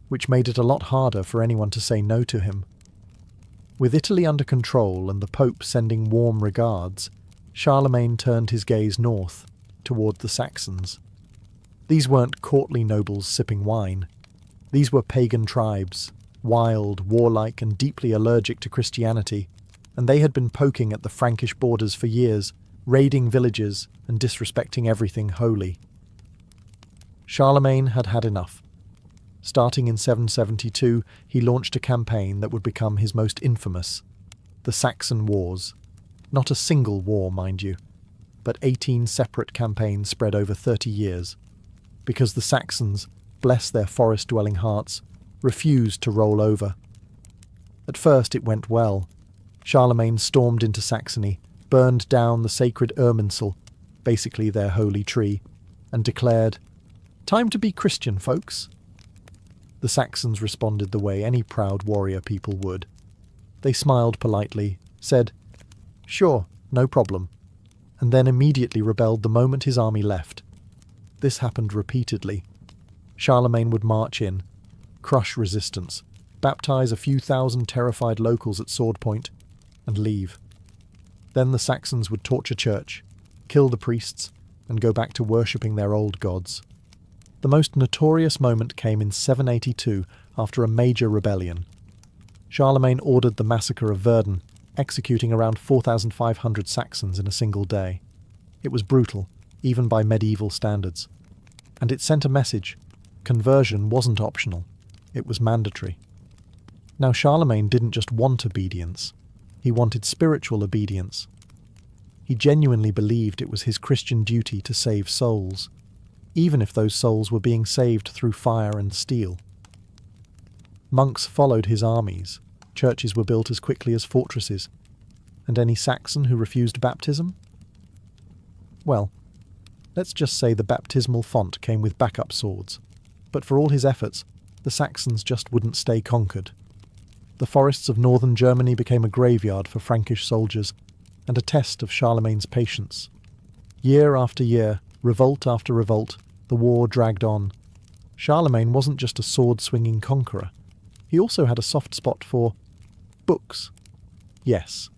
which made it a lot harder for anyone to say no to him. With Italy under control and the Pope sending warm regards, Charlemagne turned his gaze north, toward the Saxons. These weren't courtly nobles sipping wine. These were pagan tribes, wild, warlike, and deeply allergic to Christianity, and they had been poking at the Frankish borders for years, raiding villages and disrespecting everything holy. Charlemagne had had enough. Starting in 772, he launched a campaign that would become his most infamous, the Saxon Wars. Not a single war, mind you, but 18 separate campaigns spread over 30 years, because the Saxons, bless their forest-dwelling hearts, refused to roll over. At first it went well. Charlemagne stormed into Saxony, burned down the sacred Irminsul, basically their holy tree, and declared, "Time to be Christian, folks." The Saxons responded the way any proud warrior people would. They smiled politely, said, "Sure, no problem," and then immediately rebelled the moment his army left. This happened repeatedly. Charlemagne would march in, crush resistance, baptize a few thousand terrified locals at sword point, and leave. Then the Saxons would torch a church, kill the priests, and go back to worshipping their old gods. The most notorious moment came in 782 after a major rebellion. Charlemagne ordered the massacre of Verdun, executing around 4,500 Saxons in a single day. It was brutal, even by medieval standards. And it sent a message. Conversion wasn't optional. It was mandatory. Now Charlemagne didn't just want obedience. He wanted spiritual obedience. He genuinely believed it was his Christian duty to save souls, even if those souls were being saved through fire and steel. Monks followed his armies, churches were built as quickly as fortresses, and any Saxon who refused baptism? Well, let's just say the baptismal font came with backup swords, but for all his efforts, the Saxons just wouldn't stay conquered. The forests of northern Germany became a graveyard for Frankish soldiers, and a test of Charlemagne's patience. Year after year, revolt after revolt, the war dragged on. Charlemagne wasn't just a sword-swinging conqueror. He also had a soft spot for books. Yes,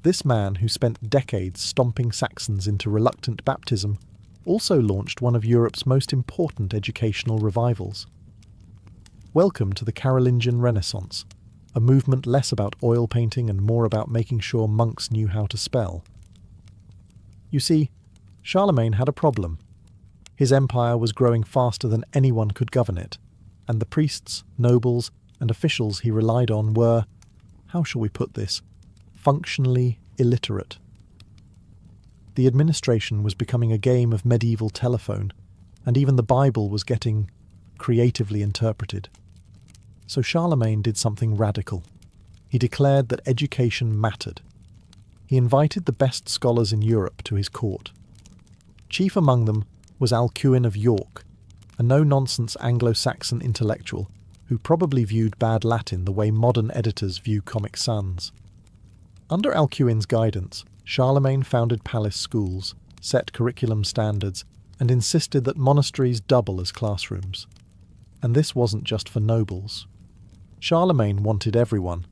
this man who spent decades stomping Saxons into reluctant baptism also launched one of Europe's most important educational revivals. Welcome to the Carolingian Renaissance, a movement less about oil painting and more about making sure monks knew how to spell. You see, Charlemagne had a problem. His empire was growing faster than anyone could govern it, and the priests, nobles, and officials he relied on were, how shall we put this, functionally illiterate. The administration was becoming a game of medieval telephone, and even the Bible was getting creatively interpreted. So Charlemagne did something radical. He declared that education mattered. He invited the best scholars in Europe to his court. Chief among them was Alcuin of York, a no-nonsense Anglo-Saxon intellectual who probably viewed bad Latin the way modern editors view Comic Sans. Under Alcuin's guidance, Charlemagne founded palace schools, set curriculum standards, and insisted that monasteries double as classrooms. And this wasn't just for nobles. Charlemagne wanted everyone,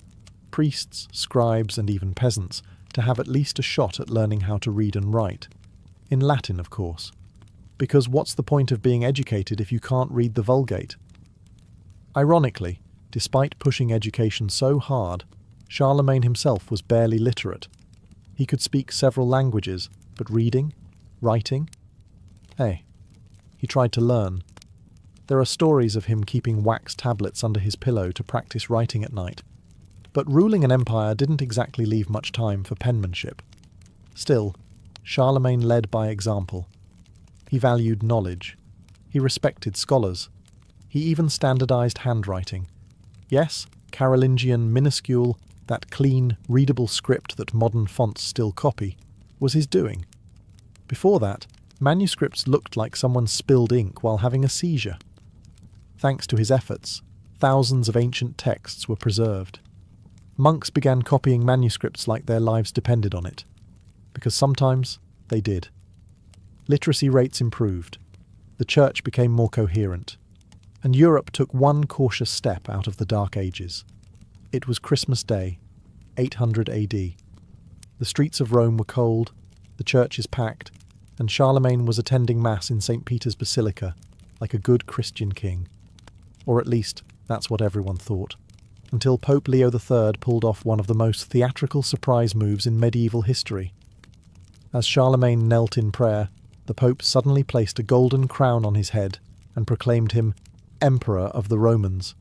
priests, scribes, and even peasants, to have at least a shot at learning how to read and write. In Latin, of course. Because what's the point of being educated if you can't read the Vulgate? Ironically, despite pushing education so hard, Charlemagne himself was barely literate. He could speak several languages, but reading? Writing? Hey, he tried to learn. There are stories of him keeping wax tablets under his pillow to practice writing at night. But ruling an empire didn't exactly leave much time for penmanship. Still, Charlemagne led by example. He valued knowledge. He respected scholars. He even standardized handwriting. Yes, Carolingian minuscule, that clean, readable script that modern fonts still copy, was his doing. Before that, manuscripts looked like someone spilled ink while having a seizure. Thanks to his efforts, thousands of ancient texts were preserved. Monks began copying manuscripts like their lives depended on it, because sometimes they did. Literacy rates improved, the church became more coherent, and Europe took one cautious step out of the Dark Ages. It was Christmas Day, 800 AD. The streets of Rome were cold, the churches packed, and Charlemagne was attending Mass in St. Peter's Basilica like a good Christian king. Or at least, that's what everyone thought. Until Pope Leo III pulled off one of the most theatrical surprise moves in medieval history. As Charlemagne knelt in prayer, the Pope suddenly placed a golden crown on his head and proclaimed him Emperor of the Romans.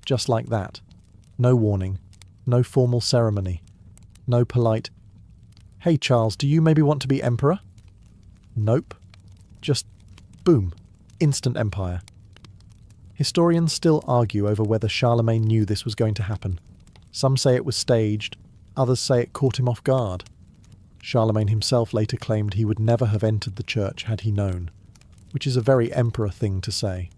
Just like that. No warning, no formal ceremony, no polite, "Hey Charles, do you maybe want to be emperor?" Nope. Just boom, instant empire. Historians still argue over whether Charlemagne knew this was going to happen. Some say it was staged, others say it caught him off guard. Charlemagne himself later claimed he would never have entered the church had he known, which is a very emperor thing to say.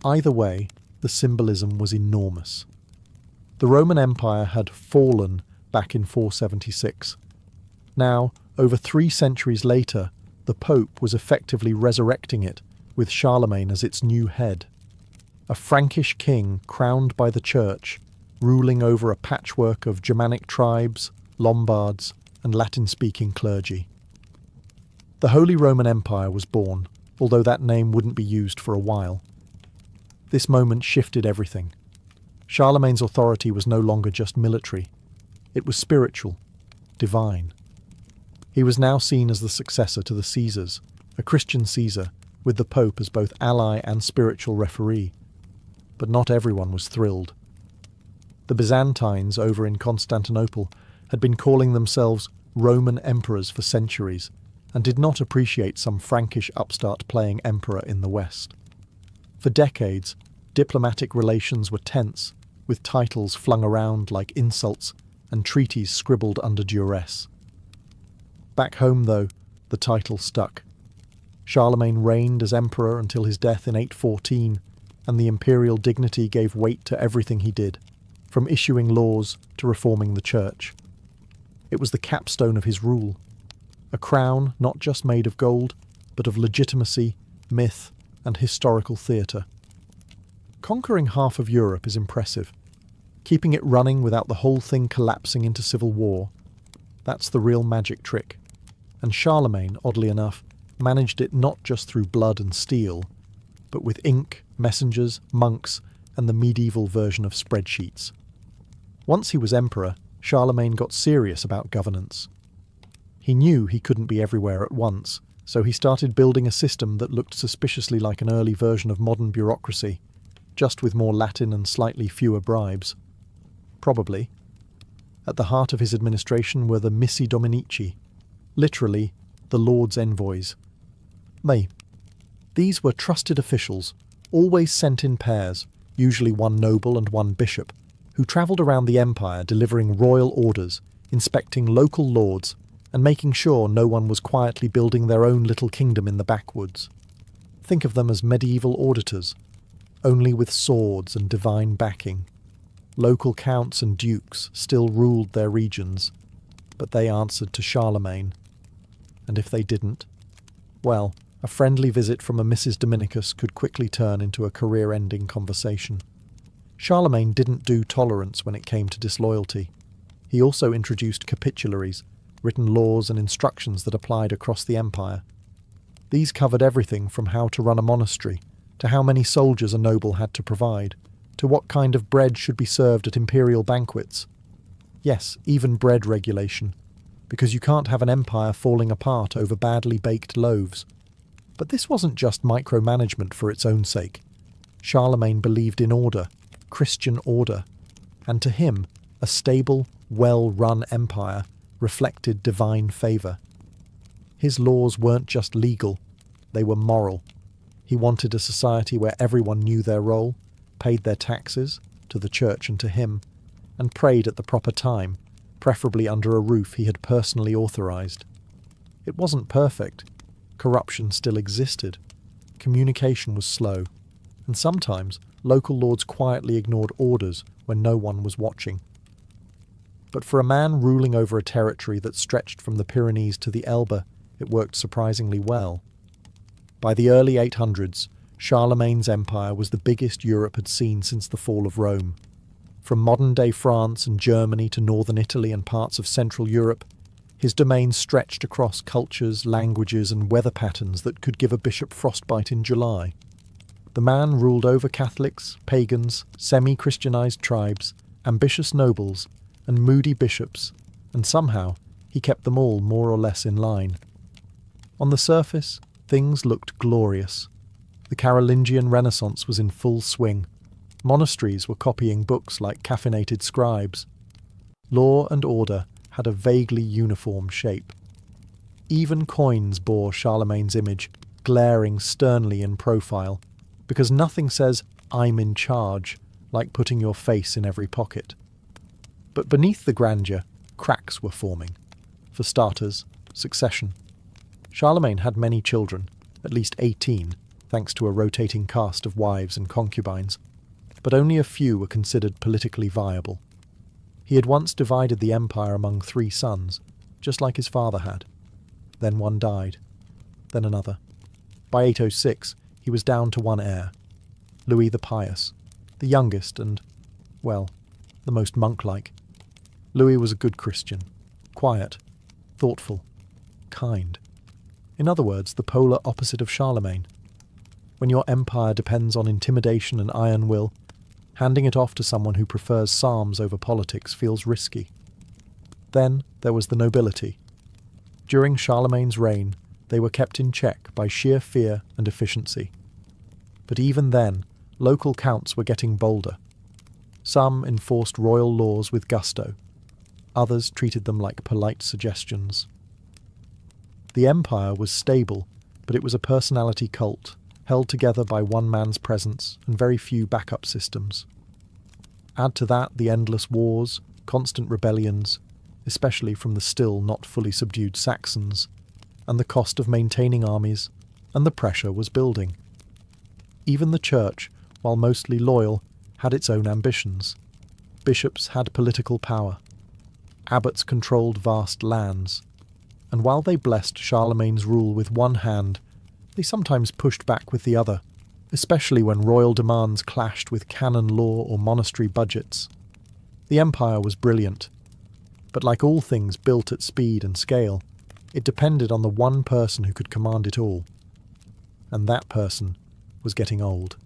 Either way, the symbolism was enormous. The Roman Empire had fallen back in 476. Now, over 3 centuries later, the Pope was effectively resurrecting it, with Charlemagne as its new head. A Frankish king crowned by the church, ruling over a patchwork of Germanic tribes, Lombards, and Latin-speaking clergy. The Holy Roman Empire was born, although that name wouldn't be used for a while. This moment shifted everything. Charlemagne's authority was no longer just military. It was spiritual, divine. He was now seen as the successor to the Caesars, a Christian Caesar, with the Pope as both ally and spiritual referee. But not everyone was thrilled. The Byzantines over in Constantinople had been calling themselves Roman emperors for centuries, and did not appreciate some Frankish upstart playing emperor in the West. For decades, diplomatic relations were tense, with titles flung around like insults and treaties scribbled under duress. Back home, though, the title stuck. Charlemagne reigned as emperor until his death in 814, and the imperial dignity gave weight to everything he did, from issuing laws to reforming the church. It was the capstone of his rule. A crown not just made of gold, but of legitimacy, myth, and historical theatre. Conquering half of Europe is impressive. Keeping it running without the whole thing collapsing into civil war, that's the real magic trick. And Charlemagne, oddly enough, managed it not just through blood and steel, but with ink, messengers, monks, and the medieval version of spreadsheets. Once he was emperor, Charlemagne got serious about governance. He knew he couldn't be everywhere at once, so he started building a system that looked suspiciously like an early version of modern bureaucracy, just with more Latin and slightly fewer bribes. Probably. At the heart of his administration were the missi dominici, literally the Lord's envoys. These were trusted officials, always sent in pairs, usually one noble and one bishop, who travelled around the empire delivering royal orders, inspecting local lords, and making sure no one was quietly building their own little kingdom in the backwoods. Think of them as medieval auditors, only with swords and divine backing. Local counts and dukes still ruled their regions, but they answered to Charlemagne. And if they didn't, well, a friendly visit from a Mrs. Dominicus could quickly turn into a career-ending conversation. Charlemagne didn't do tolerance when it came to disloyalty. He also introduced capitularies, written laws and instructions that applied across the empire. These covered everything from how to run a monastery, to how many soldiers a noble had to provide, to what kind of bread should be served at imperial banquets. Yes, even bread regulation, because you can't have an empire falling apart over badly baked loaves. But this wasn't just micromanagement for its own sake. Charlemagne believed in order, Christian order, and to him, a stable, well-run empire reflected divine favour. His laws weren't just legal, they were moral. He wanted a society where everyone knew their role, paid their taxes, to the church and to him, and prayed at the proper time, preferably under a roof he had personally authorised. It wasn't perfect. Corruption still existed. Communication was slow, and sometimes local lords quietly ignored orders when no one was watching. But for a man ruling over a territory that stretched from the Pyrenees to the Elbe, it worked surprisingly well. By the early 800s, Charlemagne's empire was the biggest Europe had seen since the fall of Rome. From modern-day France and Germany to northern Italy and parts of Central Europe, his domain stretched across cultures, languages, and weather patterns that could give a bishop frostbite in July. The man ruled over Catholics, pagans, semi-Christianized tribes, ambitious nobles, and moody bishops, and somehow he kept them all more or less in line. On the surface, things looked glorious. The Carolingian Renaissance was in full swing. Monasteries were copying books like caffeinated scribes. Law and order had a vaguely uniform shape. Even coins bore Charlemagne's image, glaring sternly in profile, because nothing says, "I'm in charge," like putting your face in every pocket. But beneath the grandeur, cracks were forming. For starters, succession. Charlemagne had many children, at least 18, thanks to a rotating cast of wives and concubines, but only a few were considered politically viable. He had once divided the empire among 3 sons, just like his father had. Then one died. Then another. By 806, he was down to one heir, Louis the Pious, the youngest and, well, the most monk-like. Louis was a good Christian, quiet, thoughtful, kind. In other words, the polar opposite of Charlemagne. When your empire depends on intimidation and iron will, handing it off to someone who prefers psalms over politics feels risky. Then there was the nobility. During Charlemagne's reign, they were kept in check by sheer fear and efficiency. But even then, local counts were getting bolder. Some enforced royal laws with gusto. Others treated them like polite suggestions. The empire was stable, but it was a personality cult, held together by one man's presence and very few backup systems. Add to that the endless wars, constant rebellions, especially from the still not fully subdued Saxons, and the cost of maintaining armies, and the pressure was building. Even the church, while mostly loyal, had its own ambitions. Bishops had political power. Abbots controlled vast lands. and while they blessed Charlemagne's rule with one hand, they sometimes pushed back with the other, especially when royal demands clashed with canon law or monastery budgets. The empire was brilliant, but like all things built at speed and scale, it depended on the one person who could command it all. And that person was getting old.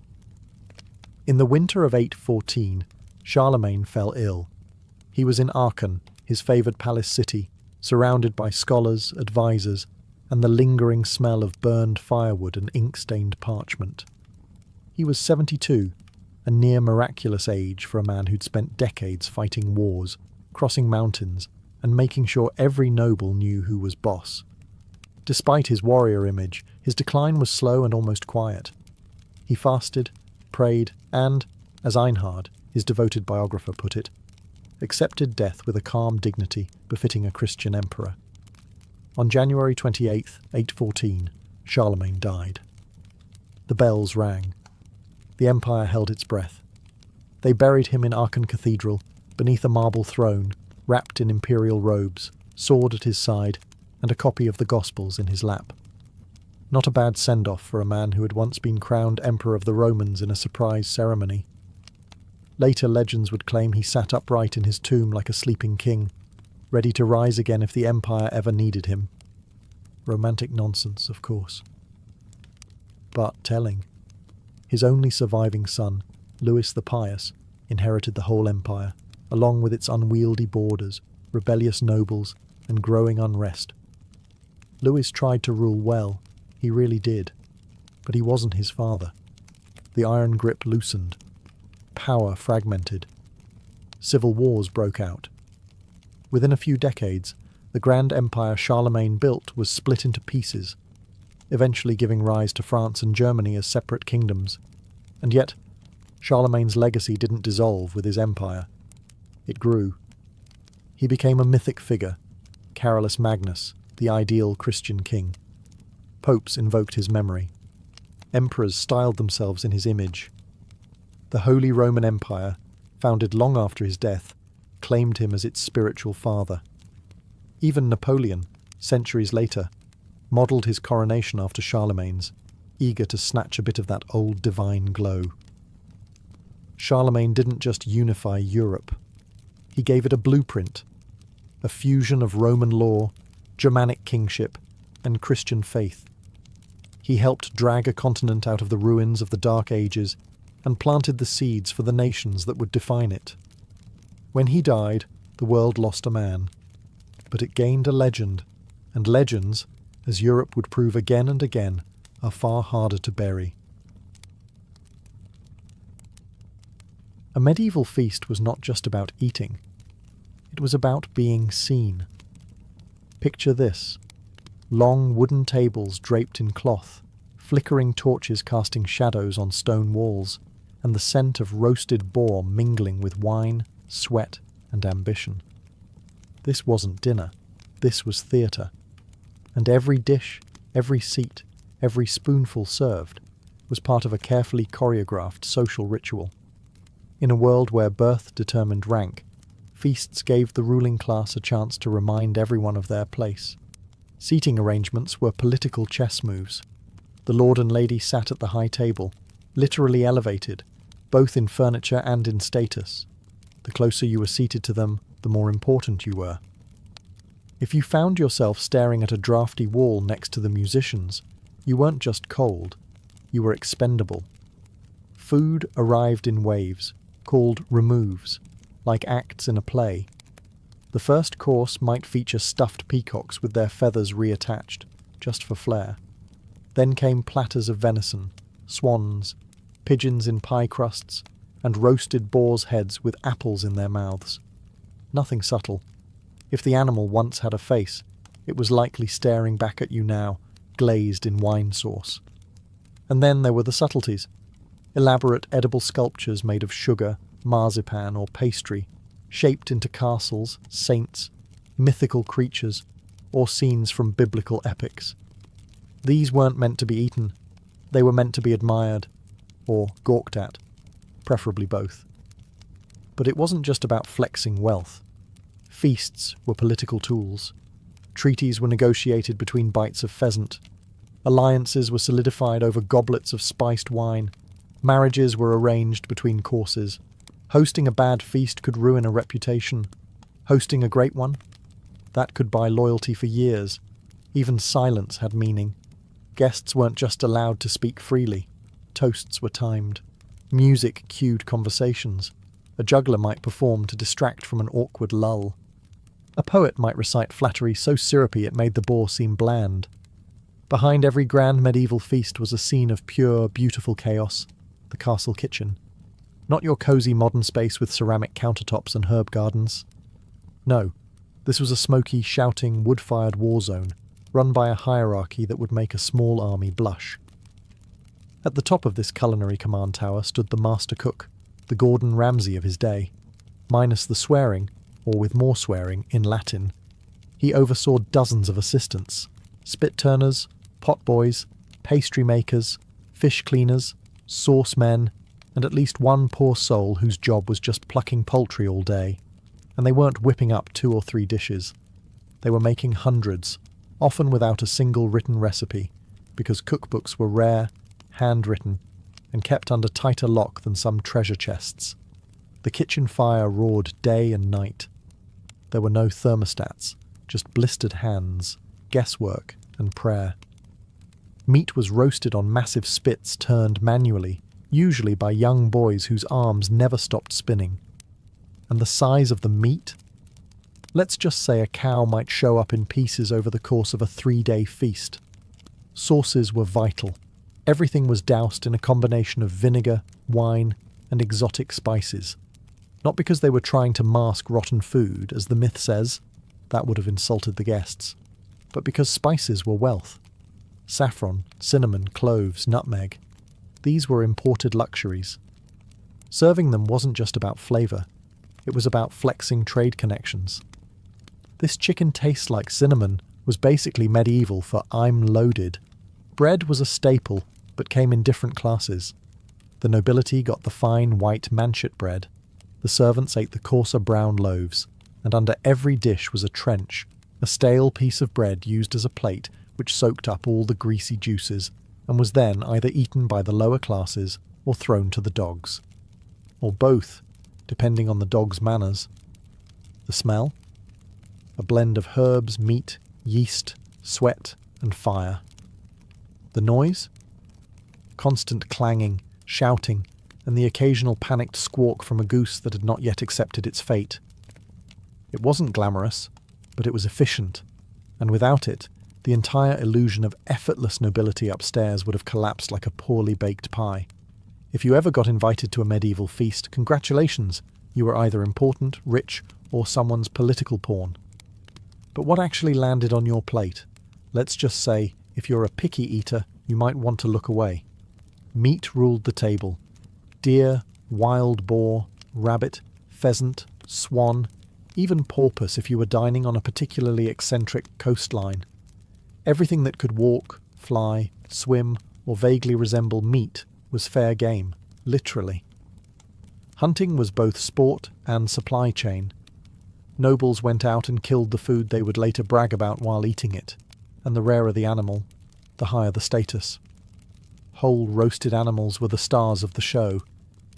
In the winter of 814, Charlemagne fell ill. He was in Aachen, his favoured palace city, surrounded by scholars, advisors, and the lingering smell of burned firewood and ink-stained parchment. He was 72, a near miraculous age for a man who'd spent decades fighting wars, crossing mountains, and making sure every noble knew who was boss. Despite his warrior image, his decline was slow and almost quiet. He fasted, prayed, and, as Einhard, his devoted biographer, put it, accepted death with a calm dignity befitting a Christian emperor. On January 28, 814, Charlemagne died. The bells rang. The empire held its breath. They buried him in Aachen Cathedral, beneath a marble throne, wrapped in imperial robes, sword at his side, and a copy of the Gospels in his lap. Not a bad send-off for a man who had once been crowned Emperor of the Romans in a surprise ceremony. Later legends would claim he sat upright in his tomb like a sleeping king, ready to rise again if the empire ever needed him. Romantic nonsense, of course. But telling. His only surviving son, Louis the Pious, inherited the whole empire, along with its unwieldy borders, rebellious nobles, and growing unrest. Louis tried to rule well, he really did, but he wasn't his father. The iron grip loosened. Power fragmented. Civil wars broke out. Within a few decades, the grand empire Charlemagne built was split into pieces, eventually giving rise to France and Germany as separate kingdoms. And yet, Charlemagne's legacy didn't dissolve with his empire. It grew. He became a mythic figure, Carolus Magnus, the ideal Christian king. Popes invoked his memory. Emperors styled themselves in his image. The Holy Roman Empire, founded long after his death, claimed him as its spiritual father. Even Napoleon, centuries later, modelled his coronation after Charlemagne's, eager to snatch a bit of that old divine glow. Charlemagne didn't just unify Europe. He gave it a blueprint, a fusion of Roman law, Germanic kingship, and Christian faith. He helped drag a continent out of the ruins of the Dark Ages and planted the seeds for the nations that would define it. When he died, the world lost a man, but it gained a legend, and legends, as Europe would prove again and again, are far harder to bury. A medieval feast was not just about eating. It was about being seen. Picture this: long wooden tables draped in cloth, flickering torches casting shadows on stone walls, and the scent of roasted boar mingling with wine, sweat, and ambition. This wasn't dinner. This was theatre. And every dish, every seat, every spoonful served was part of a carefully choreographed social ritual. In a world where birth determined rank, feasts gave the ruling class a chance to remind everyone of their place. Seating arrangements were political chess moves. The lord and lady sat at the high table, literally elevated, both in furniture and in status. The closer you were seated to them, the more important you were. If you found yourself staring at a drafty wall next to the musicians, you weren't just cold, you were expendable. Food arrived in waves, called removes, like acts in a play. The first course might feature stuffed peacocks with their feathers reattached, just for flair. Then came platters of venison, swans, pigeons in pie crusts, and roasted boars' heads with apples in their mouths. Nothing subtle. If the animal once had a face, it was likely staring back at you now, glazed in wine sauce. And then there were the subtleties. Elaborate edible sculptures made of sugar, marzipan, or pastry, shaped into castles, saints, mythical creatures, or scenes from biblical epics. These weren't meant to be eaten. They were meant to be admired, or gawked at, preferably both. But it wasn't just about flexing wealth. Feasts were political tools. Treaties were negotiated between bites of pheasant. Alliances were solidified over goblets of spiced wine. Marriages were arranged between courses. Hosting a bad feast could ruin a reputation. Hosting a great one? That could buy loyalty for years. Even silence had meaning. Guests weren't just allowed to speak freely. Toasts were timed. Music cued conversations. A juggler might perform to distract from an awkward lull. A poet might recite flattery so syrupy it made the boar seem bland. Behind every grand medieval feast was a scene of pure, beautiful chaos, the castle kitchen. Not your cosy modern space with ceramic countertops and herb gardens. No, this was a smoky, shouting, wood-fired war zone, run by a hierarchy that would make a small army blush. At the top of this culinary command tower stood the master cook, the Gordon Ramsay of his day. Minus the swearing, or with more swearing, in Latin. He oversaw dozens of assistants, spit-turners, pot-boys, pastry makers, fish cleaners, sauce men, and at least one poor soul whose job was just plucking poultry all day. And they weren't whipping up 2 or 3 dishes. They were making hundreds, often without a single written recipe, because cookbooks were rare, handwritten, and kept under tighter lock than some treasure chests. The kitchen fire roared day and night. There were no thermostats, just blistered hands, guesswork, and prayer. Meat was roasted on massive spits turned manually, usually by young boys whose arms never stopped spinning. And the size of the meat? Let's just say a cow might show up in pieces over the course of a 3-day feast. Sauces were vital. Everything was doused in a combination of vinegar, wine, and exotic spices. Not because they were trying to mask rotten food, as the myth says, that would have insulted the guests, but because spices were wealth. Saffron, cinnamon, cloves, nutmeg. These were imported luxuries. Serving them wasn't just about flavour. It was about flexing trade connections. This chicken tastes like cinnamon was basically medieval for I'm loaded. Bread was a staple, but came in different classes. The nobility got the fine white manchet bread. The servants ate the coarser brown loaves, and under every dish was a trench, a stale piece of bread used as a plate which soaked up all the greasy juices and was then either eaten by the lower classes or thrown to the dogs. Or both, depending on the dog's manners. The smell? A blend of herbs, meat, yeast, sweat, and fire. The noise? Constant clanging, shouting, and the occasional panicked squawk from a goose that had not yet accepted its fate. It wasn't glamorous, but it was efficient, and without it, the entire illusion of effortless nobility upstairs would have collapsed like a poorly baked pie. If you ever got invited to a medieval feast, congratulations, you were either important, rich, or someone's political pawn. But what actually landed on your plate? Let's just say, if you're a picky eater, you might want to look away. Meat ruled the table. Deer, wild boar, rabbit, pheasant, swan, even porpoise if you were dining on a particularly eccentric coastline. Everything that could walk, fly, swim, or vaguely resemble meat was fair game, literally. Hunting was both sport and supply chain. Nobles went out and killed the food they would later brag about while eating it, and the rarer the animal, the higher the status. Whole roasted animals were the stars of the show.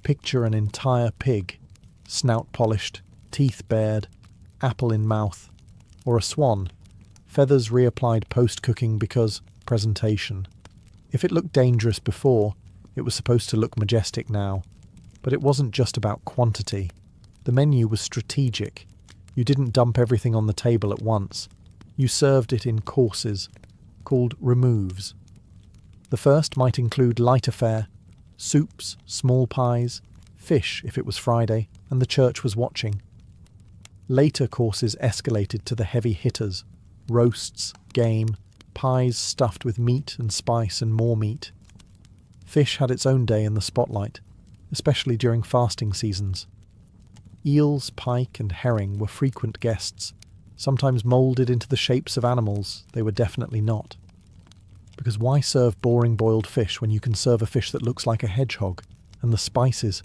Picture an entire pig, snout polished, teeth bared, apple in mouth, or a swan, feathers reapplied post-cooking because presentation. If it looked dangerous before, it was supposed to look majestic now. But it wasn't just about quantity. The menu was strategic. You didn't dump everything on the table at once. You served it in courses, called removes. The first might include lighter fare, soups, small pies, fish if it was Friday and the church was watching. Later courses escalated to the heavy hitters, roasts, game, pies stuffed with meat and spice and more meat. Fish had its own day in the spotlight, especially during fasting seasons. Eels, pike, and herring were frequent guests, sometimes moulded into the shapes of animals they were definitely not. Because why serve boring boiled fish when you can serve a fish that looks like a hedgehog? And the spices.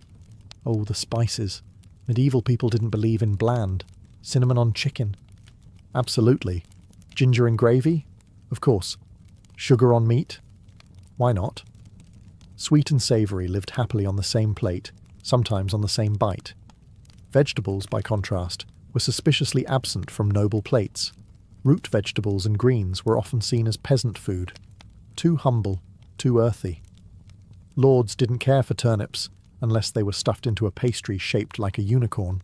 Oh, the spices. Medieval people didn't believe in bland. Cinnamon on chicken. Absolutely. Ginger and gravy? Of course. Sugar on meat? Why not? Sweet and savoury lived happily on the same plate, sometimes on the same bite. Vegetables, by contrast, were suspiciously absent from noble plates. Root vegetables and greens were often seen as peasant food. Too humble, too earthy. Lords didn't care for turnips unless they were stuffed into a pastry shaped like a unicorn.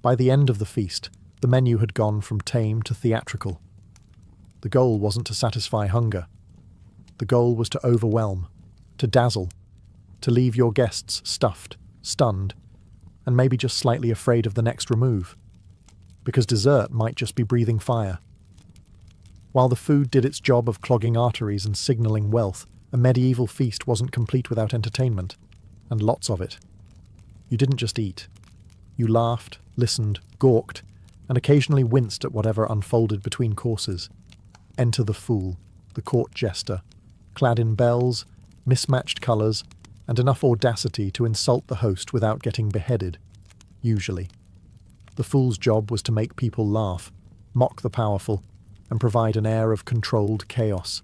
By the end of the feast, the menu had gone from tame to theatrical. The goal wasn't to satisfy hunger. The goal was to overwhelm, to dazzle, to leave your guests stuffed, stunned, and maybe just slightly afraid of the next remove. Because dessert might just be breathing fire. While the food did its job of clogging arteries and signalling wealth, a medieval feast wasn't complete without entertainment, and lots of it. You didn't just eat. You laughed, listened, gawked, and occasionally winced at whatever unfolded between courses. Enter the fool, the court jester, clad in bells, mismatched colours, and enough audacity to insult the host without getting beheaded, usually. The fool's job was to make people laugh, mock the powerful, and provide an air of controlled chaos.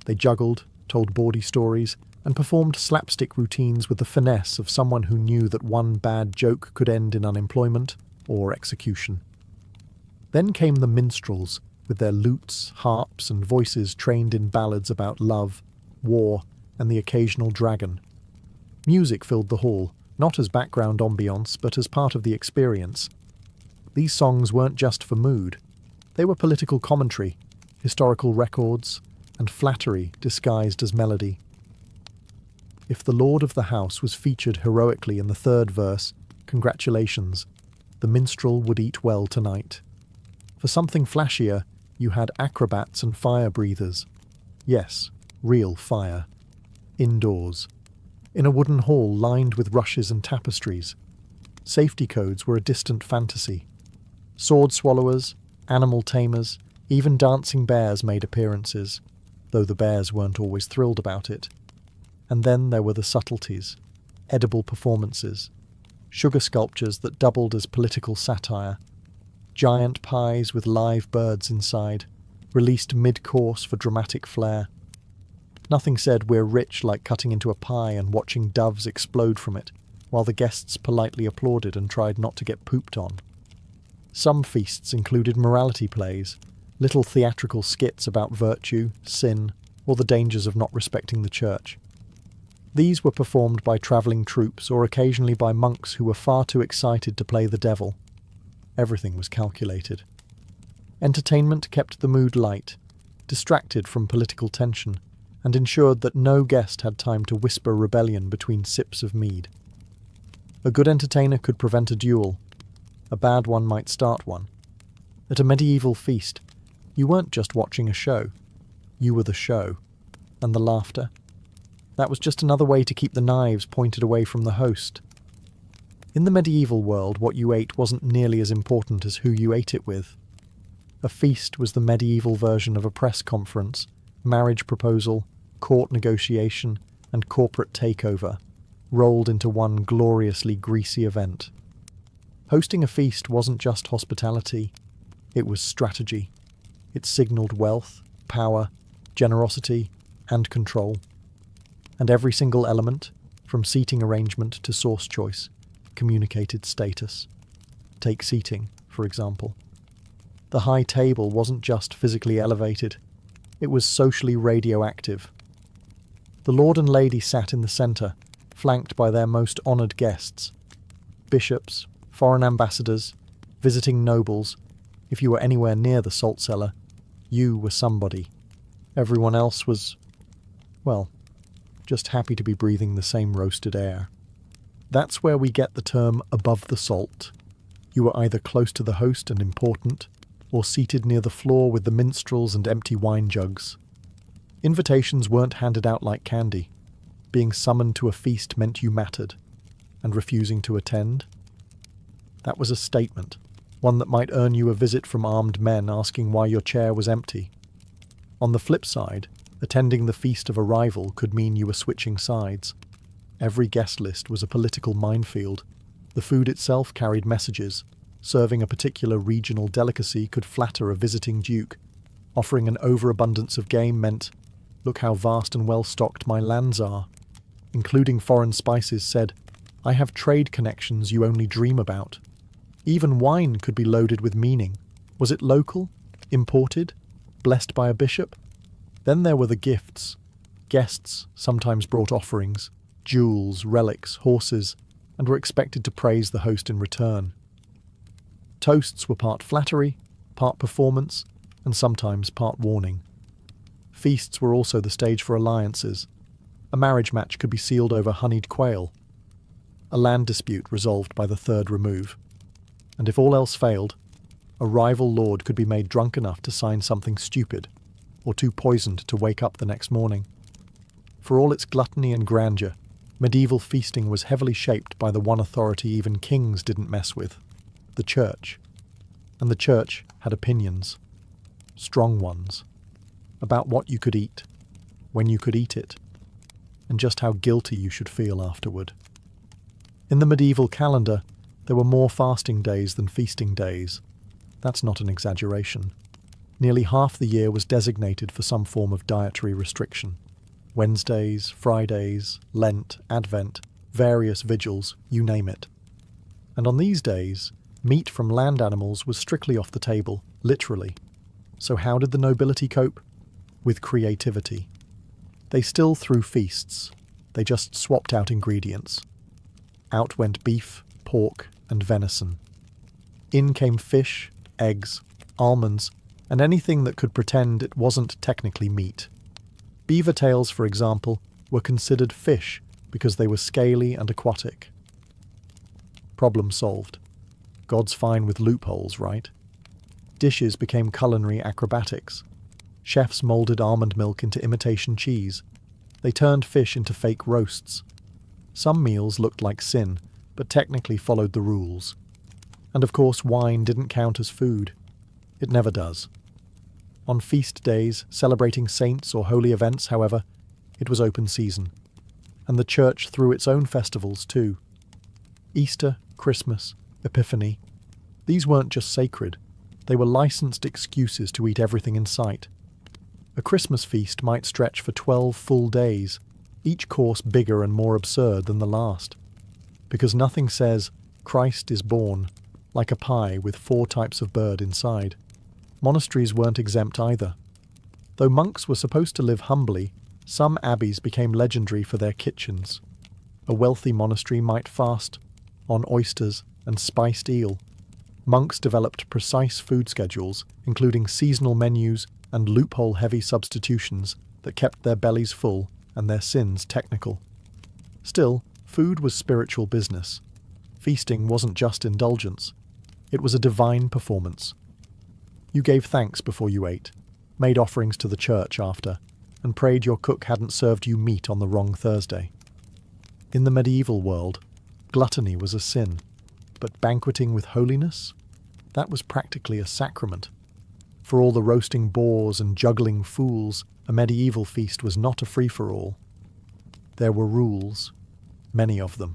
They juggled, told bawdy stories, and performed slapstick routines with the finesse of someone who knew that one bad joke could end in unemployment or execution. Then came the minstrels, with their lutes, harps, and voices trained in ballads about love, war, and the occasional dragon. Music filled the hall, not as background ambience, but as part of the experience. These songs weren't just for mood. They were political commentary, historical records, and flattery disguised as melody. If the lord of the house was featured heroically in the third verse, congratulations, the minstrel would eat well tonight. For something flashier, you had acrobats and fire breathers. Yes, real fire. Indoors. In a wooden hall lined with rushes and tapestries. Safety codes were a distant fantasy. Sword swallowers, animal tamers, even dancing bears made appearances, though the bears weren't always thrilled about it. And then there were the subtleties, edible performances, sugar sculptures that doubled as political satire, giant pies with live birds inside, released mid-course for dramatic flair. Nothing said we're rich like cutting into a pie and watching doves explode from it, while the guests politely applauded and tried not to get pooped on. Some feasts included morality plays, little theatrical skits about virtue, sin, or the dangers of not respecting the church. These were performed by travelling troops or occasionally by monks who were far too excited to play the devil. Everything was calculated. Entertainment kept the mood light, distracted from political tension, and ensured that no guest had time to whisper rebellion between sips of mead. A good entertainer could prevent a duel. A bad one might start one. At a medieval feast, you weren't just watching a show. You were the show. And the laughter. That was just another way to keep the knives pointed away from the host. In the medieval world, what you ate wasn't nearly as important as who you ate it with. A feast was the medieval version of a press conference, marriage proposal, court negotiation, and corporate takeover, rolled into one gloriously greasy event. Hosting a feast wasn't just hospitality, it was strategy. It signalled wealth, power, generosity, and control. And every single element, from seating arrangement to source choice, communicated status. Take seating, for example. The high table wasn't just physically elevated, it was socially radioactive. The lord and lady sat in the centre, flanked by their most honoured guests. Bishops, foreign ambassadors, visiting nobles. If you were anywhere near the salt cellar, you were somebody. Everyone else was, well, just happy to be breathing the same roasted air. That's where we get the term above the salt. You were either close to the host and important, or seated near the floor with the minstrels and empty wine jugs. Invitations weren't handed out like candy. Being summoned to a feast meant you mattered, and refusing to attend? That was a statement, one that might earn you a visit from armed men asking why your chair was empty. On the flip side, attending the feast of a rival could mean you were switching sides. Every guest list was a political minefield. The food itself carried messages, Serving a particular regional delicacy could flatter a visiting duke. Offering an overabundance of game meant, "Look how vast and well-stocked my lands are." Including foreign spices said, "I have trade connections you only dream about." Even wine could be loaded with meaning. Was it local? Imported? Blessed by a bishop? Then there were the gifts. Guests sometimes brought offerings, jewels, relics, horses, and were expected to praise the host in return. Toasts were part flattery, part performance, and sometimes part warning. Feasts were also the stage for alliances. A marriage match could be sealed over honeyed quail. A land dispute resolved by the third remove. And if all else failed, a rival lord could be made drunk enough to sign something stupid, or too poisoned to wake up the next morning. For all its gluttony and grandeur, medieval feasting was heavily shaped by the one authority even kings didn't mess with, the church. And the church had opinions, strong ones, about what you could eat, when you could eat it, and just how guilty you should feel afterward. In the medieval calendar, there were more fasting days than feasting days. That's not an exaggeration. Nearly half the year was designated for some form of dietary restriction. Wednesdays, Fridays, Lent, Advent, various vigils, you name it. And on these days, meat from land animals was strictly off the table, literally. So how did the nobility cope? With creativity. They still threw feasts. They just swapped out ingredients. Out went beef, pork, and venison. In came fish, eggs, almonds, and anything that could pretend it wasn't technically meat. Beaver tails, for example, were considered fish because they were scaly and aquatic. Problem solved. God's fine with loopholes, right? Dishes became culinary acrobatics. Chefs molded almond milk into imitation cheese. They turned fish into fake roasts. Some meals looked like sin, but technically followed the rules. And of course, wine didn't count as food. It never does. On feast days, celebrating saints or holy events, however, it was open season. And the church threw its own festivals too. Easter, Christmas, Epiphany. These weren't just sacred. They were licensed excuses to eat everything in sight. A Christmas feast might stretch for 12 full days, each course bigger and more absurd than the last. Because nothing says, "Christ is born," like a pie with 4 types of bird inside. Monasteries weren't exempt either. Though monks were supposed to live humbly, some abbeys became legendary for their kitchens. A wealthy monastery might fast on oysters and spiced eel. Monks developed precise food schedules, including seasonal menus and loophole-heavy substitutions that kept their bellies full and their sins technical. Still, food was spiritual business. Feasting wasn't just indulgence. It was a divine performance. You gave thanks before you ate, made offerings to the church after, and prayed your cook hadn't served you meat on the wrong Thursday. In the medieval world, gluttony was a sin, but banqueting with holiness? That was practically a sacrament. For all the roasting boars and juggling fools, a medieval feast was not a free-for-all. There were rules, many of them.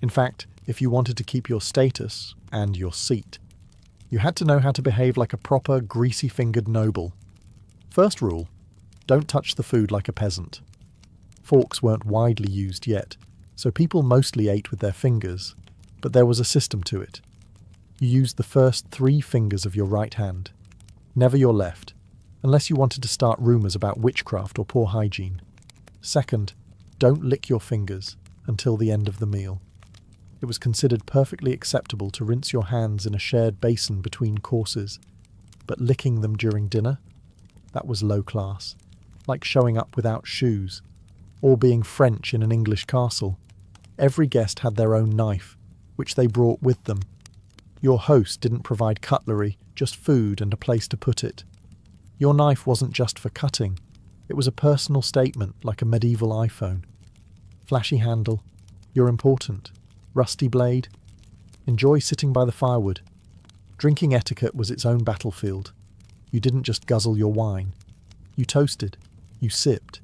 In fact, if you wanted to keep your status and your seat, you had to know how to behave like a proper, greasy-fingered noble. First rule, don't touch the food like a peasant. Forks weren't widely used yet, so people mostly ate with their fingers, but there was a system to it. You used the first 3 fingers of your right hand, never your left, unless you wanted to start rumours about witchcraft or poor hygiene. Second, don't lick your fingers until the end of the meal. It was considered perfectly acceptable to rinse your hands in a shared basin between courses, but licking them during dinner? That was low class, like showing up without shoes, or being French in an English castle. Every guest had their own knife, which they brought with them. Your host didn't provide cutlery, just food and a place to put it. Your knife wasn't just for cutting. It was a personal statement, like a medieval iPhone. Flashy handle, you're important. Rusty blade, enjoy sitting by the firewood. Drinking etiquette was its own battlefield. You didn't just guzzle your wine. You toasted, you sipped,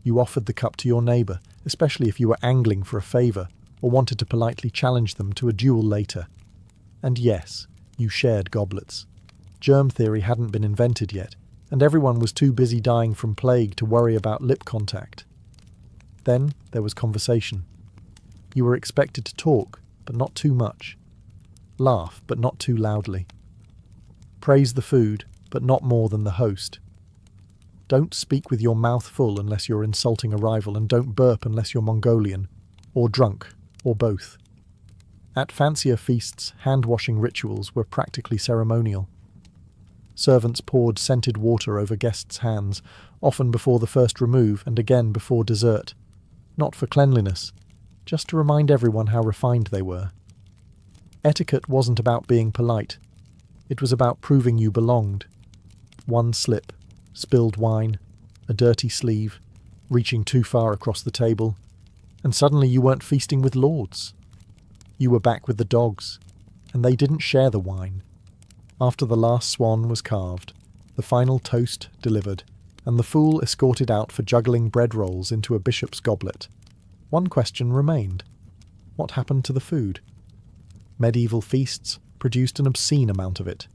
you offered the cup to your neighbour, especially if you were angling for a favour or wanted to politely challenge them to a duel later. And yes, you shared goblets. Germ theory hadn't been invented yet, and everyone was too busy dying from plague to worry about lip contact. Then there was conversation. You were expected to talk, but not too much. Laugh, but not too loudly. Praise the food, but not more than the host. Don't speak with your mouth full unless you're insulting a rival, and don't burp unless you're Mongolian, or drunk, or both. At fancier feasts, hand-washing rituals were practically ceremonial. Servants poured scented water over guests' hands, often before the first remove and again before dessert. Not for cleanliness, just to remind everyone how refined they were. Etiquette wasn't about being polite. It was about proving you belonged. One slip, spilled wine, a dirty sleeve, reaching too far across the table, and suddenly you weren't feasting with lords. You were back with the dogs, and they didn't share the wine. After the last swan was carved, the final toast delivered, and the fool escorted out for juggling bread rolls into a bishop's goblet, one question remained. What happened to the food? Medieval feasts produced an obscene amount of it.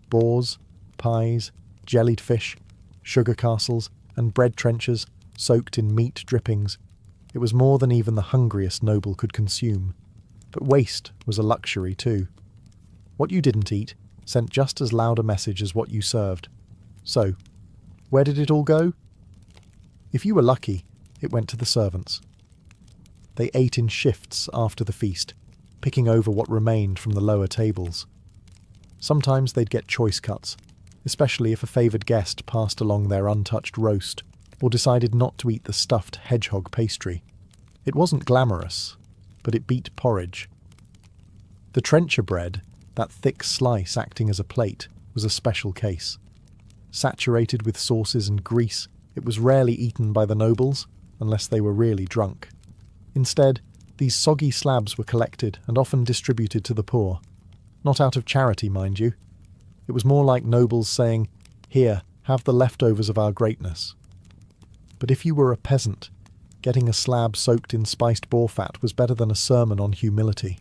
Boars, pies, jellied fish, sugar castles, and bread trenchers soaked in meat drippings. It was more than even the hungriest noble could consume. But waste was a luxury too. What you didn't eat sent just as loud a message as what you served. So, where did it all go? If you were lucky, it went to the servants. They ate in shifts after the feast, picking over what remained from the lower tables. Sometimes they'd get choice cuts, especially if a favoured guest passed along their untouched roast, or decided not to eat the stuffed hedgehog pastry. It wasn't glamorous, but it beat porridge. The trencher bread, that thick slice acting as a plate, was a special case. Saturated with sauces and grease, it was rarely eaten by the nobles, unless they were really drunk. Instead, these soggy slabs were collected and often distributed to the poor. Not out of charity, mind you. It was more like nobles saying, "Here, have the leftovers of our greatness." But if you were a peasant, getting a slab soaked in spiced boar fat was better than a sermon on humility.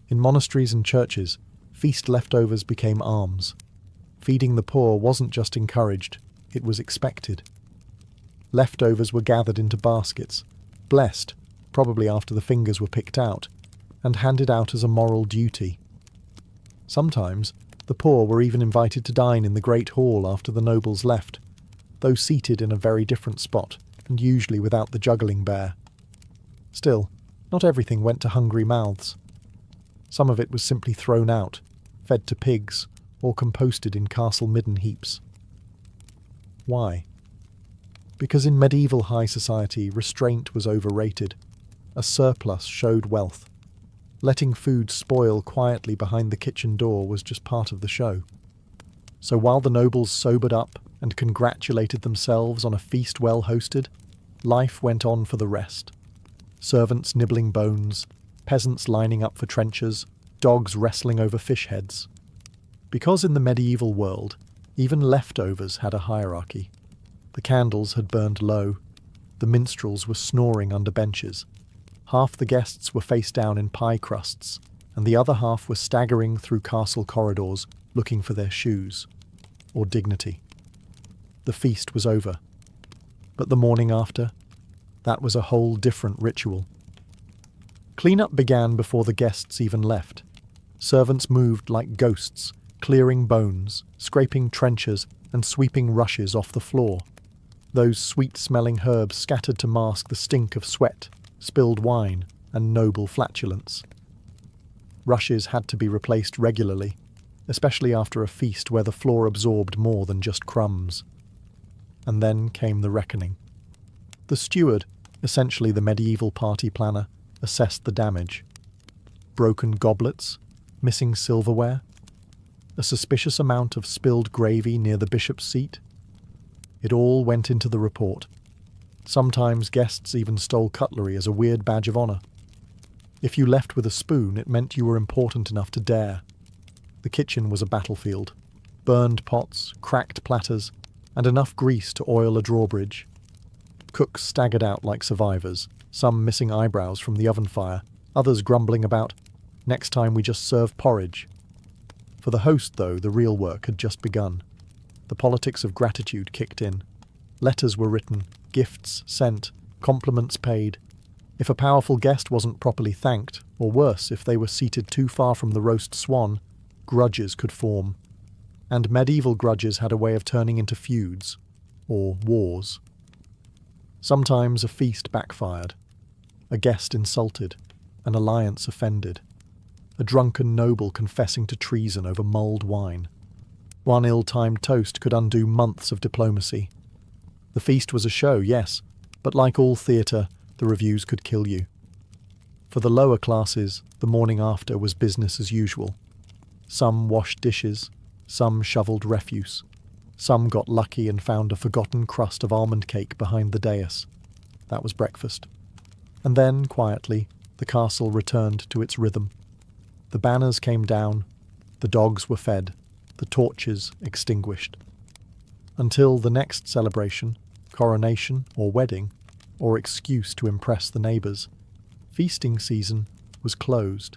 In monasteries and churches, feast leftovers became alms. Feeding the poor wasn't just encouraged, it was expected. Leftovers were gathered into baskets, blessed, probably after the fingers were picked out, and handed out as a moral duty. Sometimes, the poor were even invited to dine in the great hall after the nobles left, though seated in a very different spot, and usually without the juggling bear. Still, not everything went to hungry mouths. Some of it was simply thrown out, fed to pigs, or composted in castle midden heaps. Why? Because in medieval high society, restraint was overrated. A surplus showed wealth. Letting food spoil quietly behind the kitchen door was just part of the show. So while the nobles sobered up and congratulated themselves on a feast well hosted, life went on for the rest. Servants nibbling bones, peasants lining up for trenchers, dogs wrestling over fish heads. Because in the medieval world, even leftovers had a hierarchy. The candles had burned low. The minstrels were snoring under benches. Half the guests were face down in pie crusts, and the other half were staggering through castle corridors looking for their shoes, or dignity. The feast was over. But the morning after, that was a whole different ritual. Cleanup began before the guests even left. Servants moved like ghosts, clearing bones, scraping trenchers, and sweeping rushes off the floor. Those sweet-smelling herbs scattered to mask the stink of sweat, spilled wine, and noble flatulence. Rushes had to be replaced regularly, especially after a feast where the floor absorbed more than just crumbs. And then came the reckoning. The steward, essentially the medieval party planner, assessed the damage. Broken goblets, missing silverware, a suspicious amount of spilled gravy near the bishop's seat. It all went into the report. Sometimes guests even stole cutlery as a weird badge of honour. If you left with a spoon, it meant you were important enough to dare. The kitchen was a battlefield. Burned pots, cracked platters, and enough grease to oil a drawbridge. Cooks staggered out like survivors, some missing eyebrows from the oven fire, others grumbling about, "Next time we just serve porridge." For the host, though, the real work had just begun. The politics of gratitude kicked in. Letters were written, gifts sent, compliments paid. If a powerful guest wasn't properly thanked, or worse, if they were seated too far from the roast swan, grudges could form. And medieval grudges had a way of turning into feuds, or wars. Sometimes a feast backfired, a guest insulted, an alliance offended, a drunken noble confessing to treason over mulled wine. One ill-timed toast could undo months of diplomacy. The feast was a show, yes, but like all theatre, the reviews could kill you. For the lower classes, the morning after was business as usual. Some washed dishes, some shovelled refuse. Some got lucky and found a forgotten crust of almond cake behind the dais. That was breakfast. And then, quietly, the castle returned to its rhythm. The banners came down, the dogs were fed, the torches extinguished. Until the next celebration, coronation or wedding, or excuse to impress the neighbours, feasting season was closed.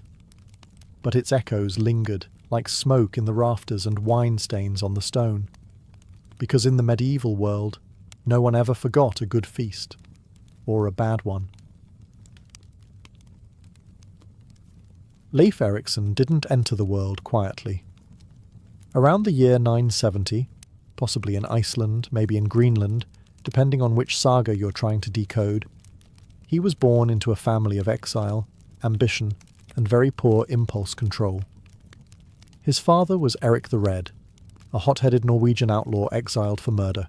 But its echoes lingered like smoke in the rafters and wine stains on the stone. Because in the medieval world, no one ever forgot a good feast, or a bad one. Leif Erikson didn't enter the world quietly. Around the year 970, possibly in Iceland, maybe in Greenland, depending on which saga you're trying to decode, he was born into a family of exile, ambition, and very poor impulse control. His father was Eric the Red, a hot-headed Norwegian outlaw exiled for murder,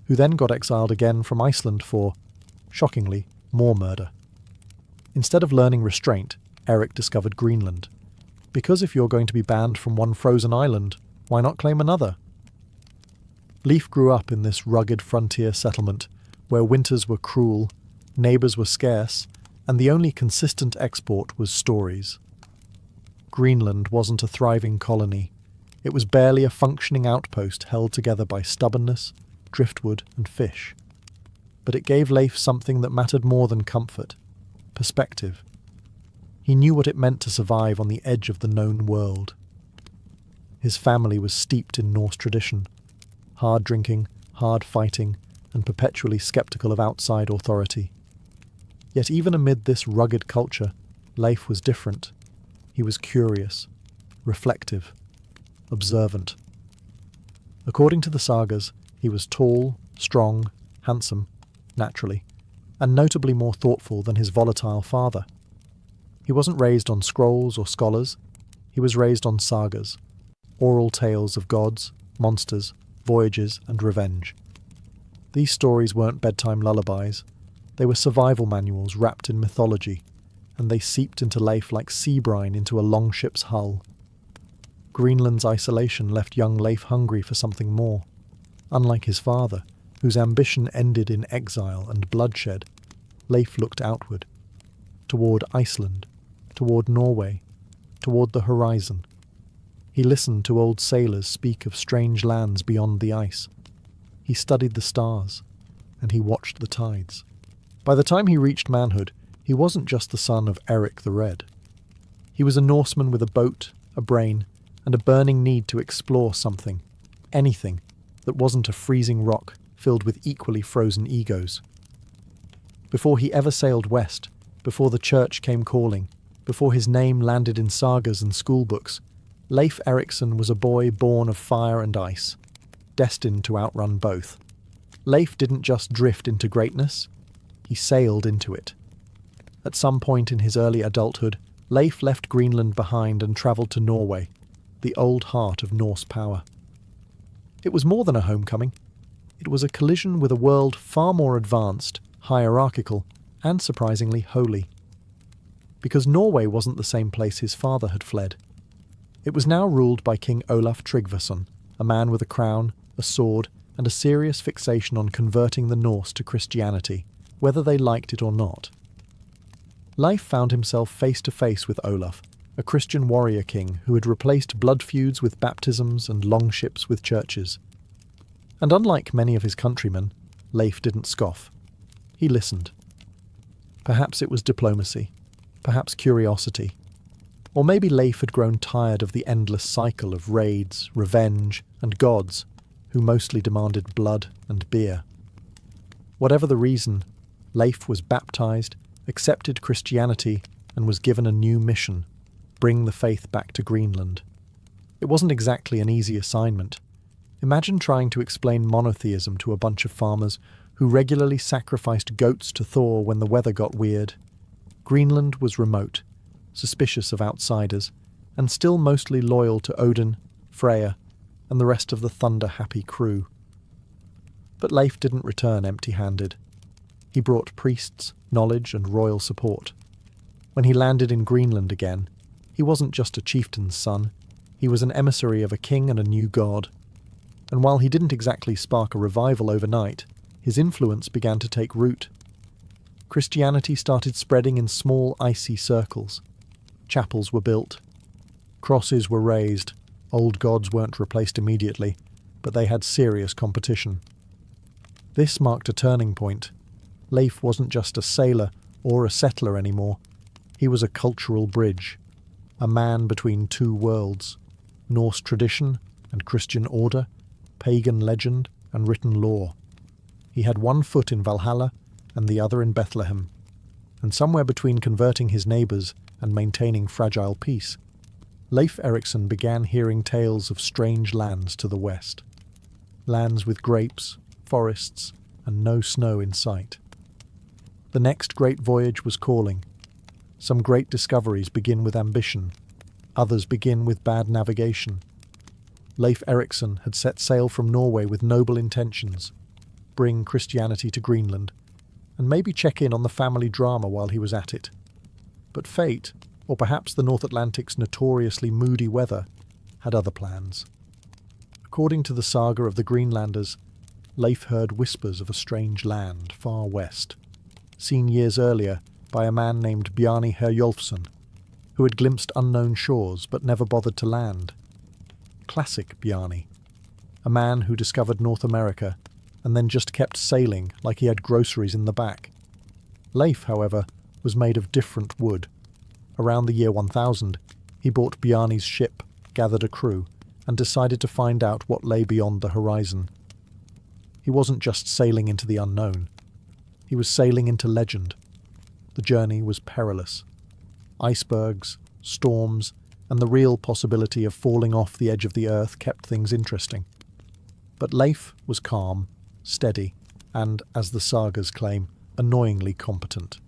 who then got exiled again from Iceland for, shockingly, more murder. Instead of learning restraint, Eric discovered Greenland. Because if you're going to be banned from one frozen island, why not claim another? Leif grew up in this rugged frontier settlement, where winters were cruel, neighbours were scarce, and the only consistent export was stories. Greenland wasn't a thriving colony. It was barely a functioning outpost held together by stubbornness, driftwood, and fish. But it gave Leif something that mattered more than comfort: perspective. He knew what it meant to survive on the edge of the known world. His family was steeped in Norse tradition, hard drinking, hard fighting, and perpetually sceptical of outside authority. Yet even amid this rugged culture, Leif was different. He was curious, reflective, observant. According to the sagas, he was tall, strong, handsome, naturally, and notably more thoughtful than his volatile father. He wasn't raised on scrolls or scholars. He was raised on sagas, oral tales of gods, monsters, voyages, and revenge. These stories weren't bedtime lullabies. They were survival manuals wrapped in mythology, and they seeped into Leif like sea brine into a longship's hull. Greenland's isolation left young Leif hungry for something more. Unlike his father, whose ambition ended in exile and bloodshed, Leif looked outward, toward Iceland, toward Norway, toward the horizon. He listened to old sailors speak of strange lands beyond the ice. He studied the stars, and he watched the tides. By the time he reached manhood, he wasn't just the son of Eric the Red. He was a Norseman with a boat, a brain, and a burning need to explore something, anything, that wasn't a freezing rock filled with equally frozen egos. Before he ever sailed west, before the church came calling, before his name landed in sagas and schoolbooks, Leif Erikson was a boy born of fire and ice, destined to outrun both. Leif didn't just drift into greatness, he sailed into it. At some point in his early adulthood, Leif left Greenland behind and travelled to Norway, the old heart of Norse power. It was more than a homecoming. It was a collision with a world far more advanced, hierarchical, and surprisingly holy. Because Norway wasn't the same place his father had fled. It was now ruled by King Olaf Tryggvason, a man with a crown, a sword, and a serious fixation on converting the Norse to Christianity, whether they liked it or not. Leif found himself face to face with Olaf, a Christian warrior king who had replaced blood feuds with baptisms and longships with churches. And unlike many of his countrymen, Leif didn't scoff. He listened. Perhaps it was diplomacy, perhaps curiosity, Or maybe Leif had grown tired of the endless cycle of raids, revenge, and gods, who mostly demanded blood and beer. Whatever the reason, Leif was baptized, accepted Christianity, and was given a new mission: bring the faith back to Greenland. It wasn't exactly an easy assignment. Imagine trying to explain monotheism to a bunch of farmers who regularly sacrificed goats to Thor when the weather got weird. Greenland was remote, suspicious of outsiders, and still mostly loyal to Odin, Freya, and the rest of the thunder-happy crew. But Leif didn't return empty-handed. He brought priests, knowledge, and royal support. When he landed in Greenland again, he wasn't just a chieftain's son, he was an emissary of a king and a new god. And while he didn't exactly spark a revival overnight, his influence began to take root. Christianity started spreading in small, icy circles. Chapels were built. Crosses were raised. Old gods weren't replaced immediately, but they had serious competition. This marked a turning point. Leif wasn't just a sailor or a settler anymore. He was a cultural bridge, a man between two worlds: Norse tradition and Christian order, pagan legend and written law. He had one foot in Valhalla and the other in Bethlehem, and somewhere between converting his neighbours and maintaining fragile peace, Leif Erikson began hearing tales of strange lands to the west. Lands with grapes, forests, and no snow in sight. The next great voyage was calling. Some great discoveries begin with ambition, others begin with bad navigation. Leif Erikson had set sail from Norway with noble intentions: bring Christianity to Greenland, and maybe check in on the family drama while he was at it. But fate, or perhaps the North Atlantic's notoriously moody weather, had other plans. According to the saga of the Greenlanders, Leif heard whispers of a strange land far west, seen years earlier by a man named Bjarni Herjolfsson, who had glimpsed unknown shores but never bothered to land. Classic Bjarni, a man who discovered North America and then just kept sailing like he had groceries in the back. Leif, however, was made of different wood. Around the year 1000, he bought Bjarni's ship, gathered a crew, and decided to find out what lay beyond the horizon. He wasn't just sailing into the unknown. He was sailing into legend. The journey was perilous. Icebergs, storms, and the real possibility of falling off the edge of the earth kept things interesting. But Leif was calm, steady, and, as the sagas claim, annoyingly competent.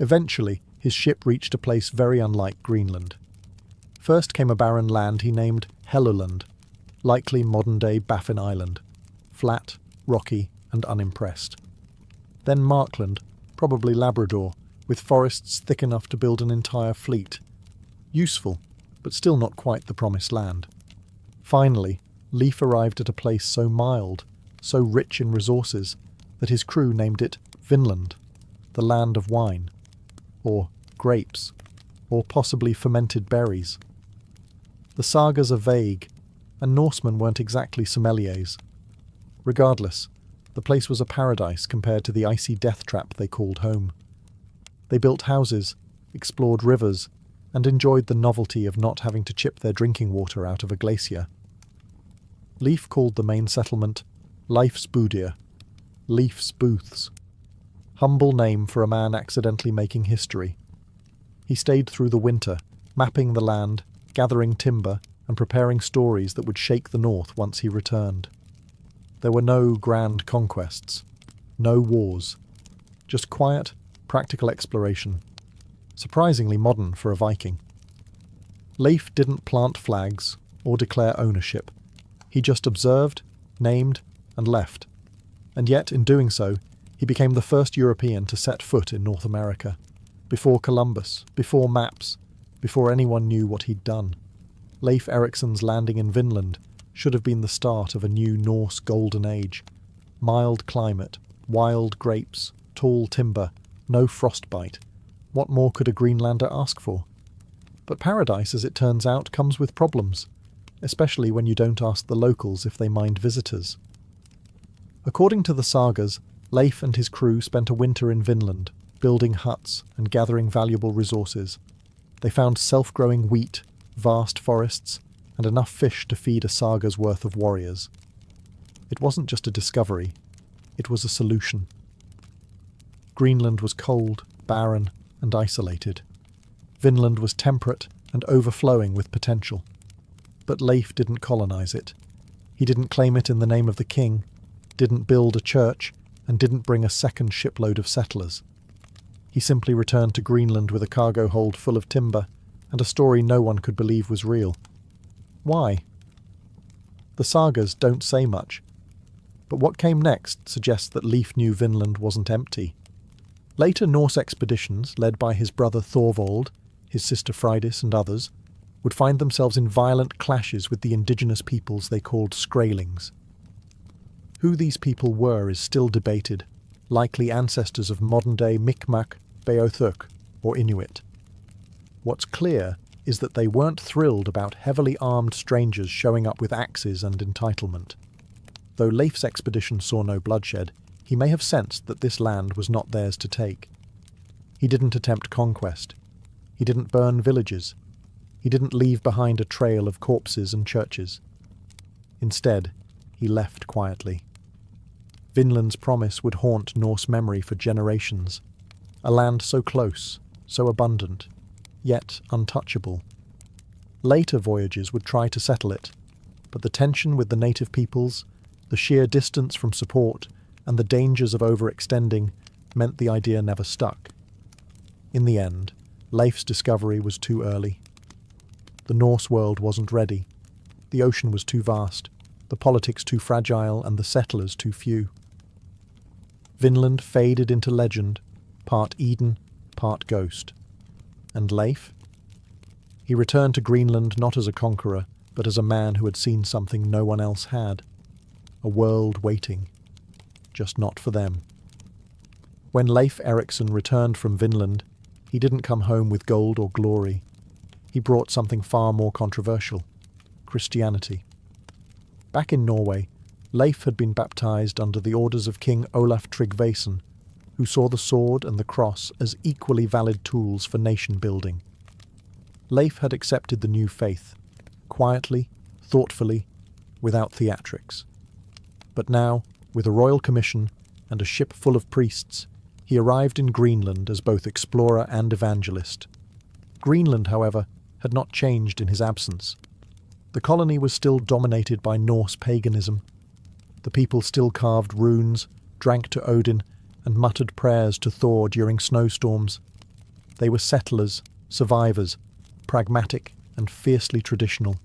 Eventually, his ship reached a place very unlike Greenland. First came a barren land he named Helluland, likely modern-day Baffin Island, flat, rocky, and unimpressed. Then Markland, probably Labrador, with forests thick enough to build an entire fleet. Useful, but still not quite the promised land. Finally, Leif arrived at a place so mild, so rich in resources, that his crew named it Vinland, the land of wine, or grapes, or possibly fermented berries. The sagas are vague, and Norsemen weren't exactly sommeliers. Regardless, the place was a paradise compared to the icy death trap they called home. They built houses, explored rivers, and enjoyed the novelty of not having to chip their drinking water out of a glacier. Leif called the main settlement Leif's Budir, Leif's Booths. Humble name for a man accidentally making history. He stayed through the winter, mapping the land, gathering timber, and preparing stories that would shake the north once he returned. There were no grand conquests, no wars, just quiet, practical exploration. Surprisingly modern for a Viking. Leif didn't plant flags or declare ownership. He just observed, named, and left. And yet, in doing so, he became the first European to set foot in North America. Before Columbus, before maps, before anyone knew what he'd done. Leif Erikson's landing in Vinland should have been the start of a new Norse golden age. Mild climate, wild grapes, tall timber, no frostbite. What more could a Greenlander ask for? But paradise, as it turns out, comes with problems, especially when you don't ask the locals if they mind visitors. According to the sagas, Leif and his crew spent a winter in Vinland, building huts and gathering valuable resources. They found self-growing wheat, vast forests, and enough fish to feed a saga's worth of warriors. It wasn't just a discovery, it was a solution. Greenland was cold, barren, and isolated. Vinland was temperate and overflowing with potential. But Leif didn't colonize it. He didn't claim it in the name of the king, didn't build a church, and didn't bring a second shipload of settlers. He simply returned to Greenland with a cargo hold full of timber and a story no one could believe was real. Why? The sagas don't say much, but what came next suggests that Leif knew Vinland wasn't empty. Later Norse expeditions, led by his brother Thorvald, his sister Freydis and others, would find themselves in violent clashes with the indigenous peoples they called Skraelings. Who these people were is still debated, likely ancestors of modern-day Mi'kmaq, Beothuk, or Inuit. What's clear is that they weren't thrilled about heavily armed strangers showing up with axes and entitlement. Though Leif's expedition saw no bloodshed, he may have sensed that this land was not theirs to take. He didn't attempt conquest. He didn't burn villages. He didn't leave behind a trail of corpses and churches. Instead, he left quietly. Vinland's promise would haunt Norse memory for generations. A land so close, so abundant, yet untouchable. Later voyages would try to settle it, but the tension with the native peoples, the sheer distance from support, and the dangers of overextending meant the idea never stuck. In the end, Leif's discovery was too early. The Norse world wasn't ready. The ocean was too vast, the politics too fragile, and the settlers too few. Vinland faded into legend, part Eden, part ghost. And Leif? He returned to Greenland not as a conqueror, but as a man who had seen something no one else had. A world waiting. Just not for them. When Leif Erikson returned from Vinland, he didn't come home with gold or glory. He brought something far more controversial: Christianity. Back in Norway, Leif had been baptized under the orders of King Olaf Tryggvason, who saw the sword and the cross as equally valid tools for nation-building. Leif had accepted the new faith, quietly, thoughtfully, without theatrics. But now, with a royal commission and a ship full of priests, he arrived in Greenland as both explorer and evangelist. Greenland, however, had not changed in his absence. The colony was still dominated by Norse paganism. The people still carved runes, drank to Odin, and muttered prayers to Thor during snowstorms. They were settlers, survivors, pragmatic and fiercely traditional.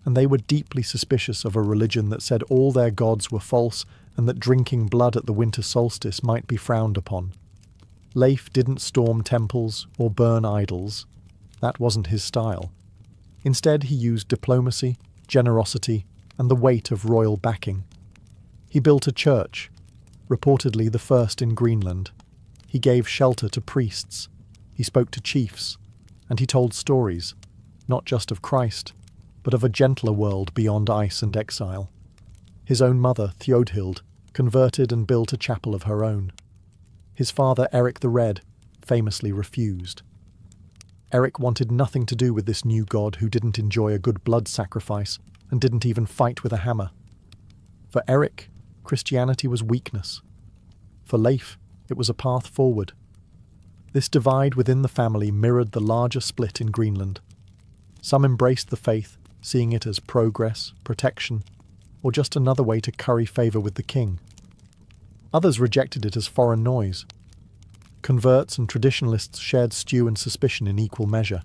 And they were deeply suspicious of a religion that said all their gods were false and that drinking blood at the winter solstice might be frowned upon. Leif didn't storm temples or burn idols. That wasn't his style. Instead, he used diplomacy, generosity, and the weight of royal backing. He built a church, reportedly the first in Greenland. He gave shelter to priests. He spoke to chiefs. And he told stories, not just of Christ, but of a gentler world beyond ice and exile. His own mother, Theodhild, converted and built a chapel of her own. His father, Eric the Red, famously refused. Eric wanted nothing to do with this new god who didn't enjoy a good blood sacrifice and didn't even fight with a hammer. For Eric, Christianity was weakness. For Leif, it was a path forward. This divide within the family mirrored the larger split in Greenland. Some embraced the faith, seeing it as progress, protection, or just another way to curry favour with the king. Others rejected it as foreign noise. Converts and traditionalists shared stew and suspicion in equal measure.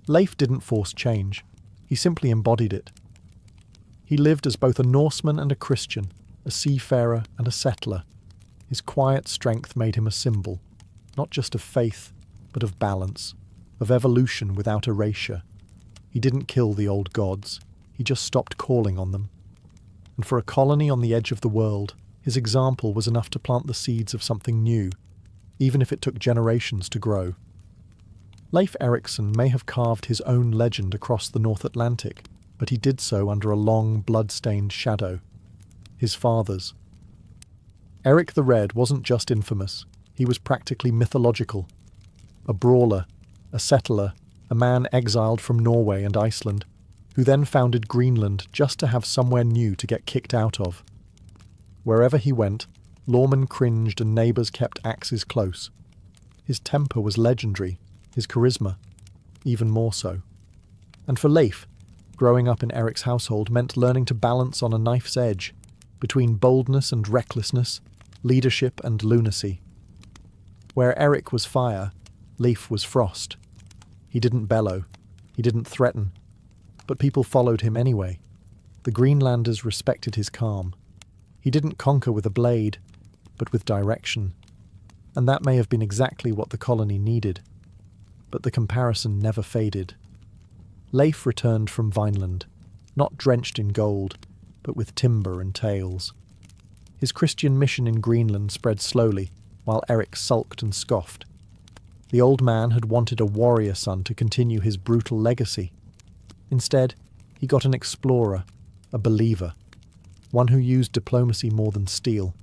Leif didn't force change. He simply embodied it. He lived as both a Norseman and a Christian, a seafarer and a settler. His quiet strength made him a symbol, not just of faith, but of balance, of evolution without erasure. He didn't kill the old gods. He just stopped calling on them. And for a colony on the edge of the world, his example was enough to plant the seeds of something new, even if it took generations to grow. Leif Erikson may have carved his own legend across the North Atlantic, but he did so under a long, blood-stained shadow. His father's. Eric the Red wasn't just infamous, he was practically mythological. A brawler, a settler, a man exiled from Norway and Iceland, who then founded Greenland just to have somewhere new to get kicked out of. Wherever he went, lawmen cringed and neighbours kept axes close. His temper was legendary, his charisma even more so. And for Leif, growing up in Eric's household meant learning to balance on a knife's edge between boldness and recklessness, leadership and lunacy. Where Eric was fire, Leif was frost. He didn't bellow, he didn't threaten, but people followed him anyway. The Greenlanders respected his calm. He didn't conquer with a blade, but with direction. And that may have been exactly what the colony needed. But the comparison never faded. Leif returned from Vineland, not drenched in gold, but with timber and tales. His Christian mission in Greenland spread slowly, while Eric sulked and scoffed. The old man had wanted a warrior son to continue his brutal legacy. Instead, he got an explorer, a believer, one who used diplomacy more than steel.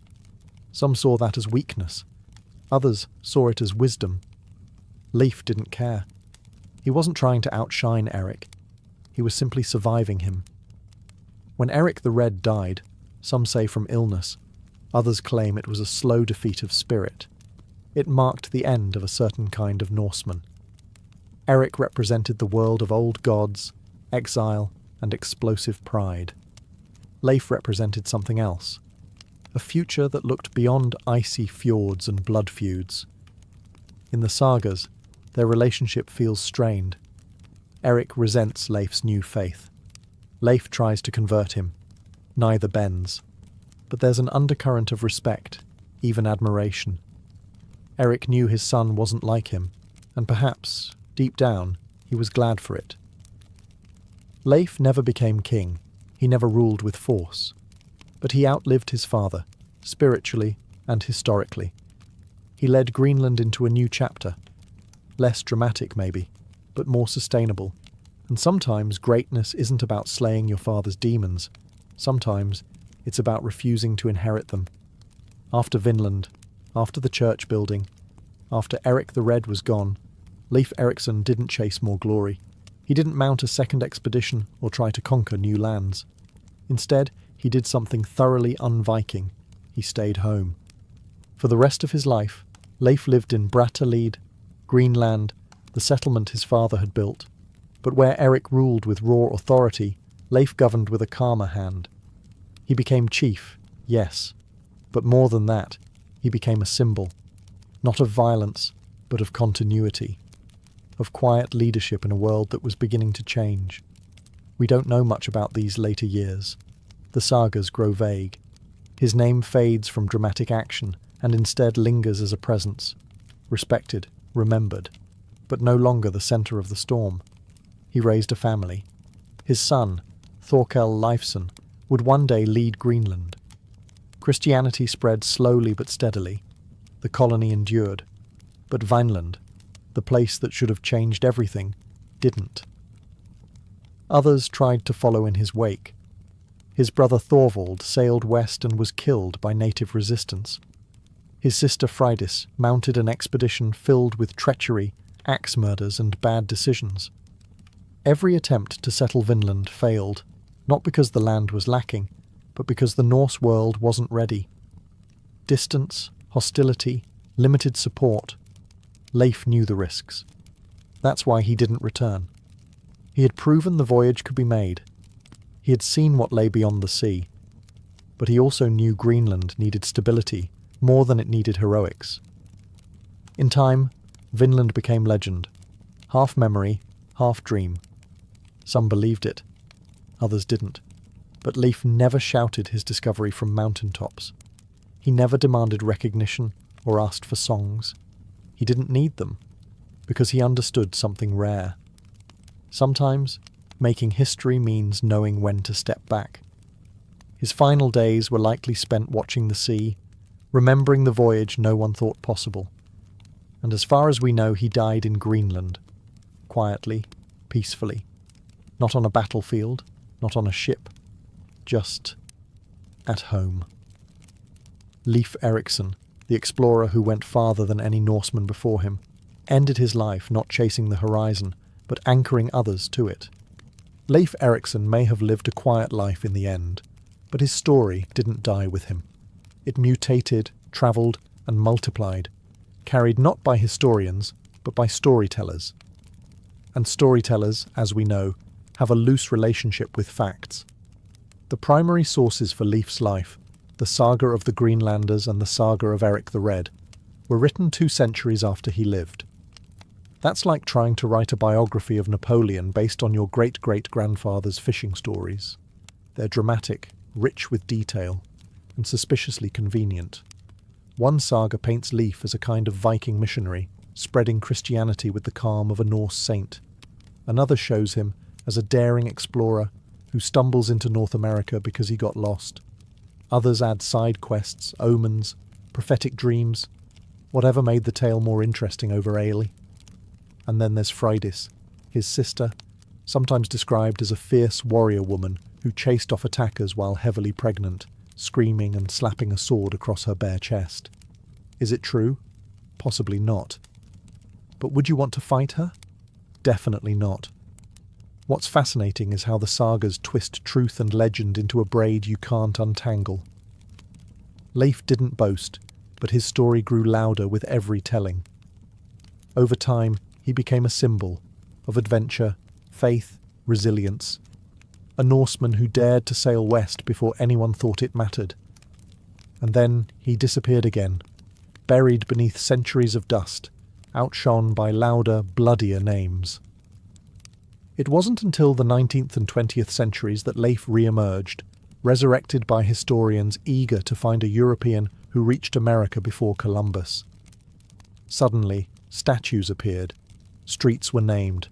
Some saw that as weakness. Others saw it as wisdom. Leif didn't care. He wasn't trying to outshine Eric. He was simply surviving him. When Eric the Red died, some say from illness, others claim it was a slow defeat of spirit. It marked the end of a certain kind of Norseman. Eric represented the world of old gods, exile, and explosive pride. Leif represented something else, a future that looked beyond icy fjords and blood feuds. In the sagas, their relationship feels strained. Eric resents Leif's new faith. Leif tries to convert him. Neither bends. But there's an undercurrent of respect, even admiration. Eric knew his son wasn't like him, and perhaps, deep down, he was glad for it. Leif never became king. He never ruled with force. But he outlived his father, spiritually and historically. He led Greenland into a new chapter. Less dramatic, maybe, but more sustainable. And sometimes greatness isn't about slaying your father's demons. Sometimes it's about refusing to inherit them. After Vinland, after the church building, after Eric the Red was gone, Leif Erikson didn't chase more glory. He didn't mount a second expedition or try to conquer new lands. Instead, he did something thoroughly un-Viking. He stayed home. For the rest of his life, Leif lived in Brattahlid, Greenland, the settlement his father had built. But where Eric ruled with raw authority, Leif governed with a calmer hand. He became chief, yes, but more than that, he became a symbol, not of violence, but of continuity, of quiet leadership in a world that was beginning to change. We don't know much about these later years. The sagas grow vague. His name fades from dramatic action and instead lingers as a presence, respected, remembered, but no longer the centre of the storm. He raised a family. His son, Thorkel Leifson, would one day lead Greenland. Christianity spread slowly but steadily. The colony endured. But Vineland, the place that should have changed everything, didn't. Others tried to follow in his wake. His brother Thorvald sailed west and was killed by native resistance. His sister Freydis mounted an expedition filled with treachery, axe murders, and bad decisions. Every attempt to settle Vinland failed, not because the land was lacking, but because the Norse world wasn't ready. Distance, hostility, limited support. Leif knew the risks. That's why he didn't return. He had proven the voyage could be made. He had seen what lay beyond the sea. But he also knew Greenland needed stability more than it needed heroics. In time, Vinland became legend. Half memory, half dream. Some believed it. Others didn't. But Leif never shouted his discovery from mountaintops. He never demanded recognition or asked for songs. He didn't need them, because he understood something rare. Sometimes, making history means knowing when to step back. His final days were likely spent watching the sea, remembering the voyage no one thought possible. And as far as we know, he died in Greenland, quietly, peacefully. Not on a battlefield, not on a ship, just at home. Leif Erikson, the explorer who went farther than any Norseman before him, ended his life not chasing the horizon, but anchoring others to it. Leif Erikson may have lived a quiet life in the end, but his story didn't die with him. It mutated, travelled, and multiplied, carried not by historians, but by storytellers. And storytellers, as we know, have a loose relationship with facts. The primary sources for Leif's life, the saga of the Greenlanders and the saga of Eric the Red, were written 2 centuries after he lived. That's like trying to write a biography of Napoleon based on your great-great-grandfather's fishing stories. They're dramatic, rich with detail, and suspiciously convenient. One saga paints Leif as a kind of Viking missionary, spreading Christianity with the calm of a Norse saint. Another shows him as a daring explorer who stumbles into North America because he got lost. Others add side quests, omens, prophetic dreams, whatever made the tale more interesting over ale. And then there's Freydis, his sister, sometimes described as a fierce warrior woman who chased off attackers while heavily pregnant, screaming and slapping a sword across her bare chest. Is it true? Possibly not. But would you want to fight her? Definitely not. What's fascinating is how the sagas twist truth and legend into a braid you can't untangle. Leif didn't boast, but his story grew louder with every telling. Over time, he became a symbol of adventure, faith, resilience. A Norseman who dared to sail west before anyone thought it mattered. And then he disappeared again, buried beneath centuries of dust, outshone by louder, bloodier names. It wasn't until the 19th and 20th centuries that Leif re-emerged, resurrected by historians eager to find a European who reached America before Columbus. Suddenly, statues appeared, streets were named.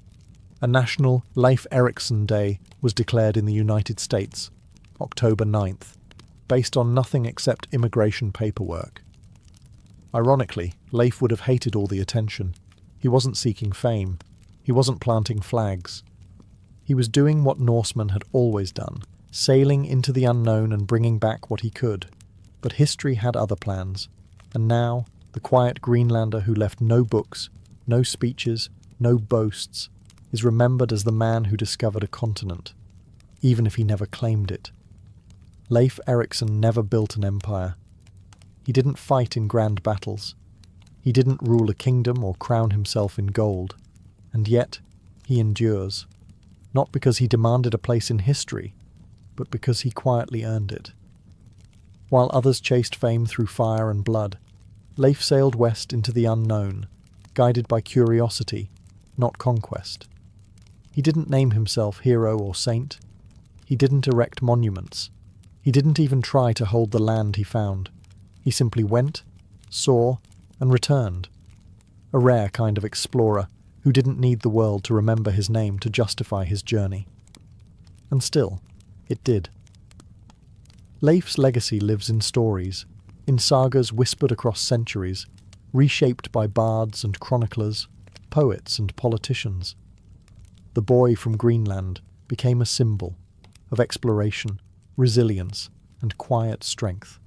A national Leif Erikson Day was declared in the United States, October 9th, based on nothing except immigration paperwork. Ironically, Leif would have hated all the attention. He wasn't seeking fame. He wasn't planting flags. He was doing what Norsemen had always done, sailing into the unknown and bringing back what he could. But history had other plans, and now the quiet Greenlander who left no books, no speeches, no boasts, is remembered as the man who discovered a continent, even if he never claimed it. Leif Erikson never built an empire. He didn't fight in grand battles. He didn't rule a kingdom or crown himself in gold. And yet, he endures. Not because he demanded a place in history, but because he quietly earned it. While others chased fame through fire and blood, Leif sailed west into the unknown, guided by curiosity, not conquest. He didn't name himself hero or saint. He didn't erect monuments. He didn't even try to hold the land he found. He simply went, saw, and returned. A rare kind of explorer who didn't need the world to remember his name to justify his journey. And still, it did. Leif's legacy lives in stories, in sagas whispered across centuries, reshaped by bards and chroniclers, poets and politicians. The boy from Greenland became a symbol of exploration, resilience, and quiet strength.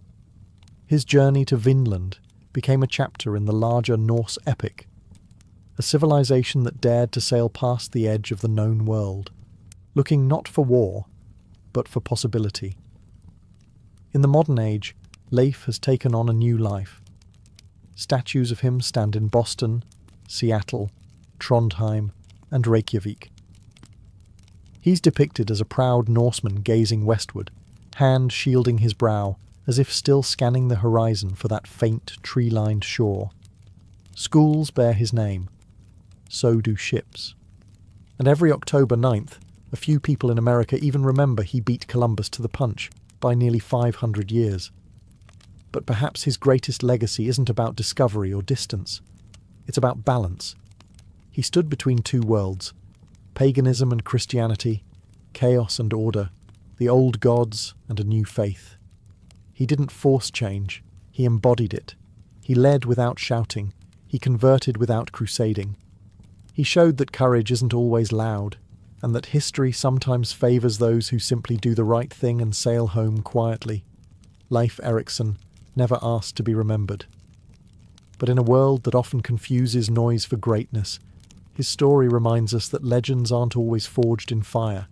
His journey to Vinland became a chapter in the larger Norse epic, a civilization that dared to sail past the edge of the known world, looking not for war, but for possibility. In the modern age, Leif has taken on a new life. Statues of him stand in Boston, Seattle, Trondheim, and Reykjavik. He's depicted as a proud Norseman gazing westward, hand shielding his brow, as if still scanning the horizon for that faint, tree-lined shore. Schools bear his name. So do ships. And every October 9th, a few people in America even remember he beat Columbus to the punch by nearly 500 years. But perhaps his greatest legacy isn't about discovery or distance. It's about balance. He stood between two worlds, paganism and Christianity, chaos and order, the old gods and a new faith. He didn't force change, he embodied it. He led without shouting, he converted without crusading. He showed that courage isn't always loud, and that history sometimes favours those who simply do the right thing and sail home quietly. Leif Erikson never asked to be remembered. But in a world that often confuses noise for greatness, his story reminds us that legends aren't always forged in fire.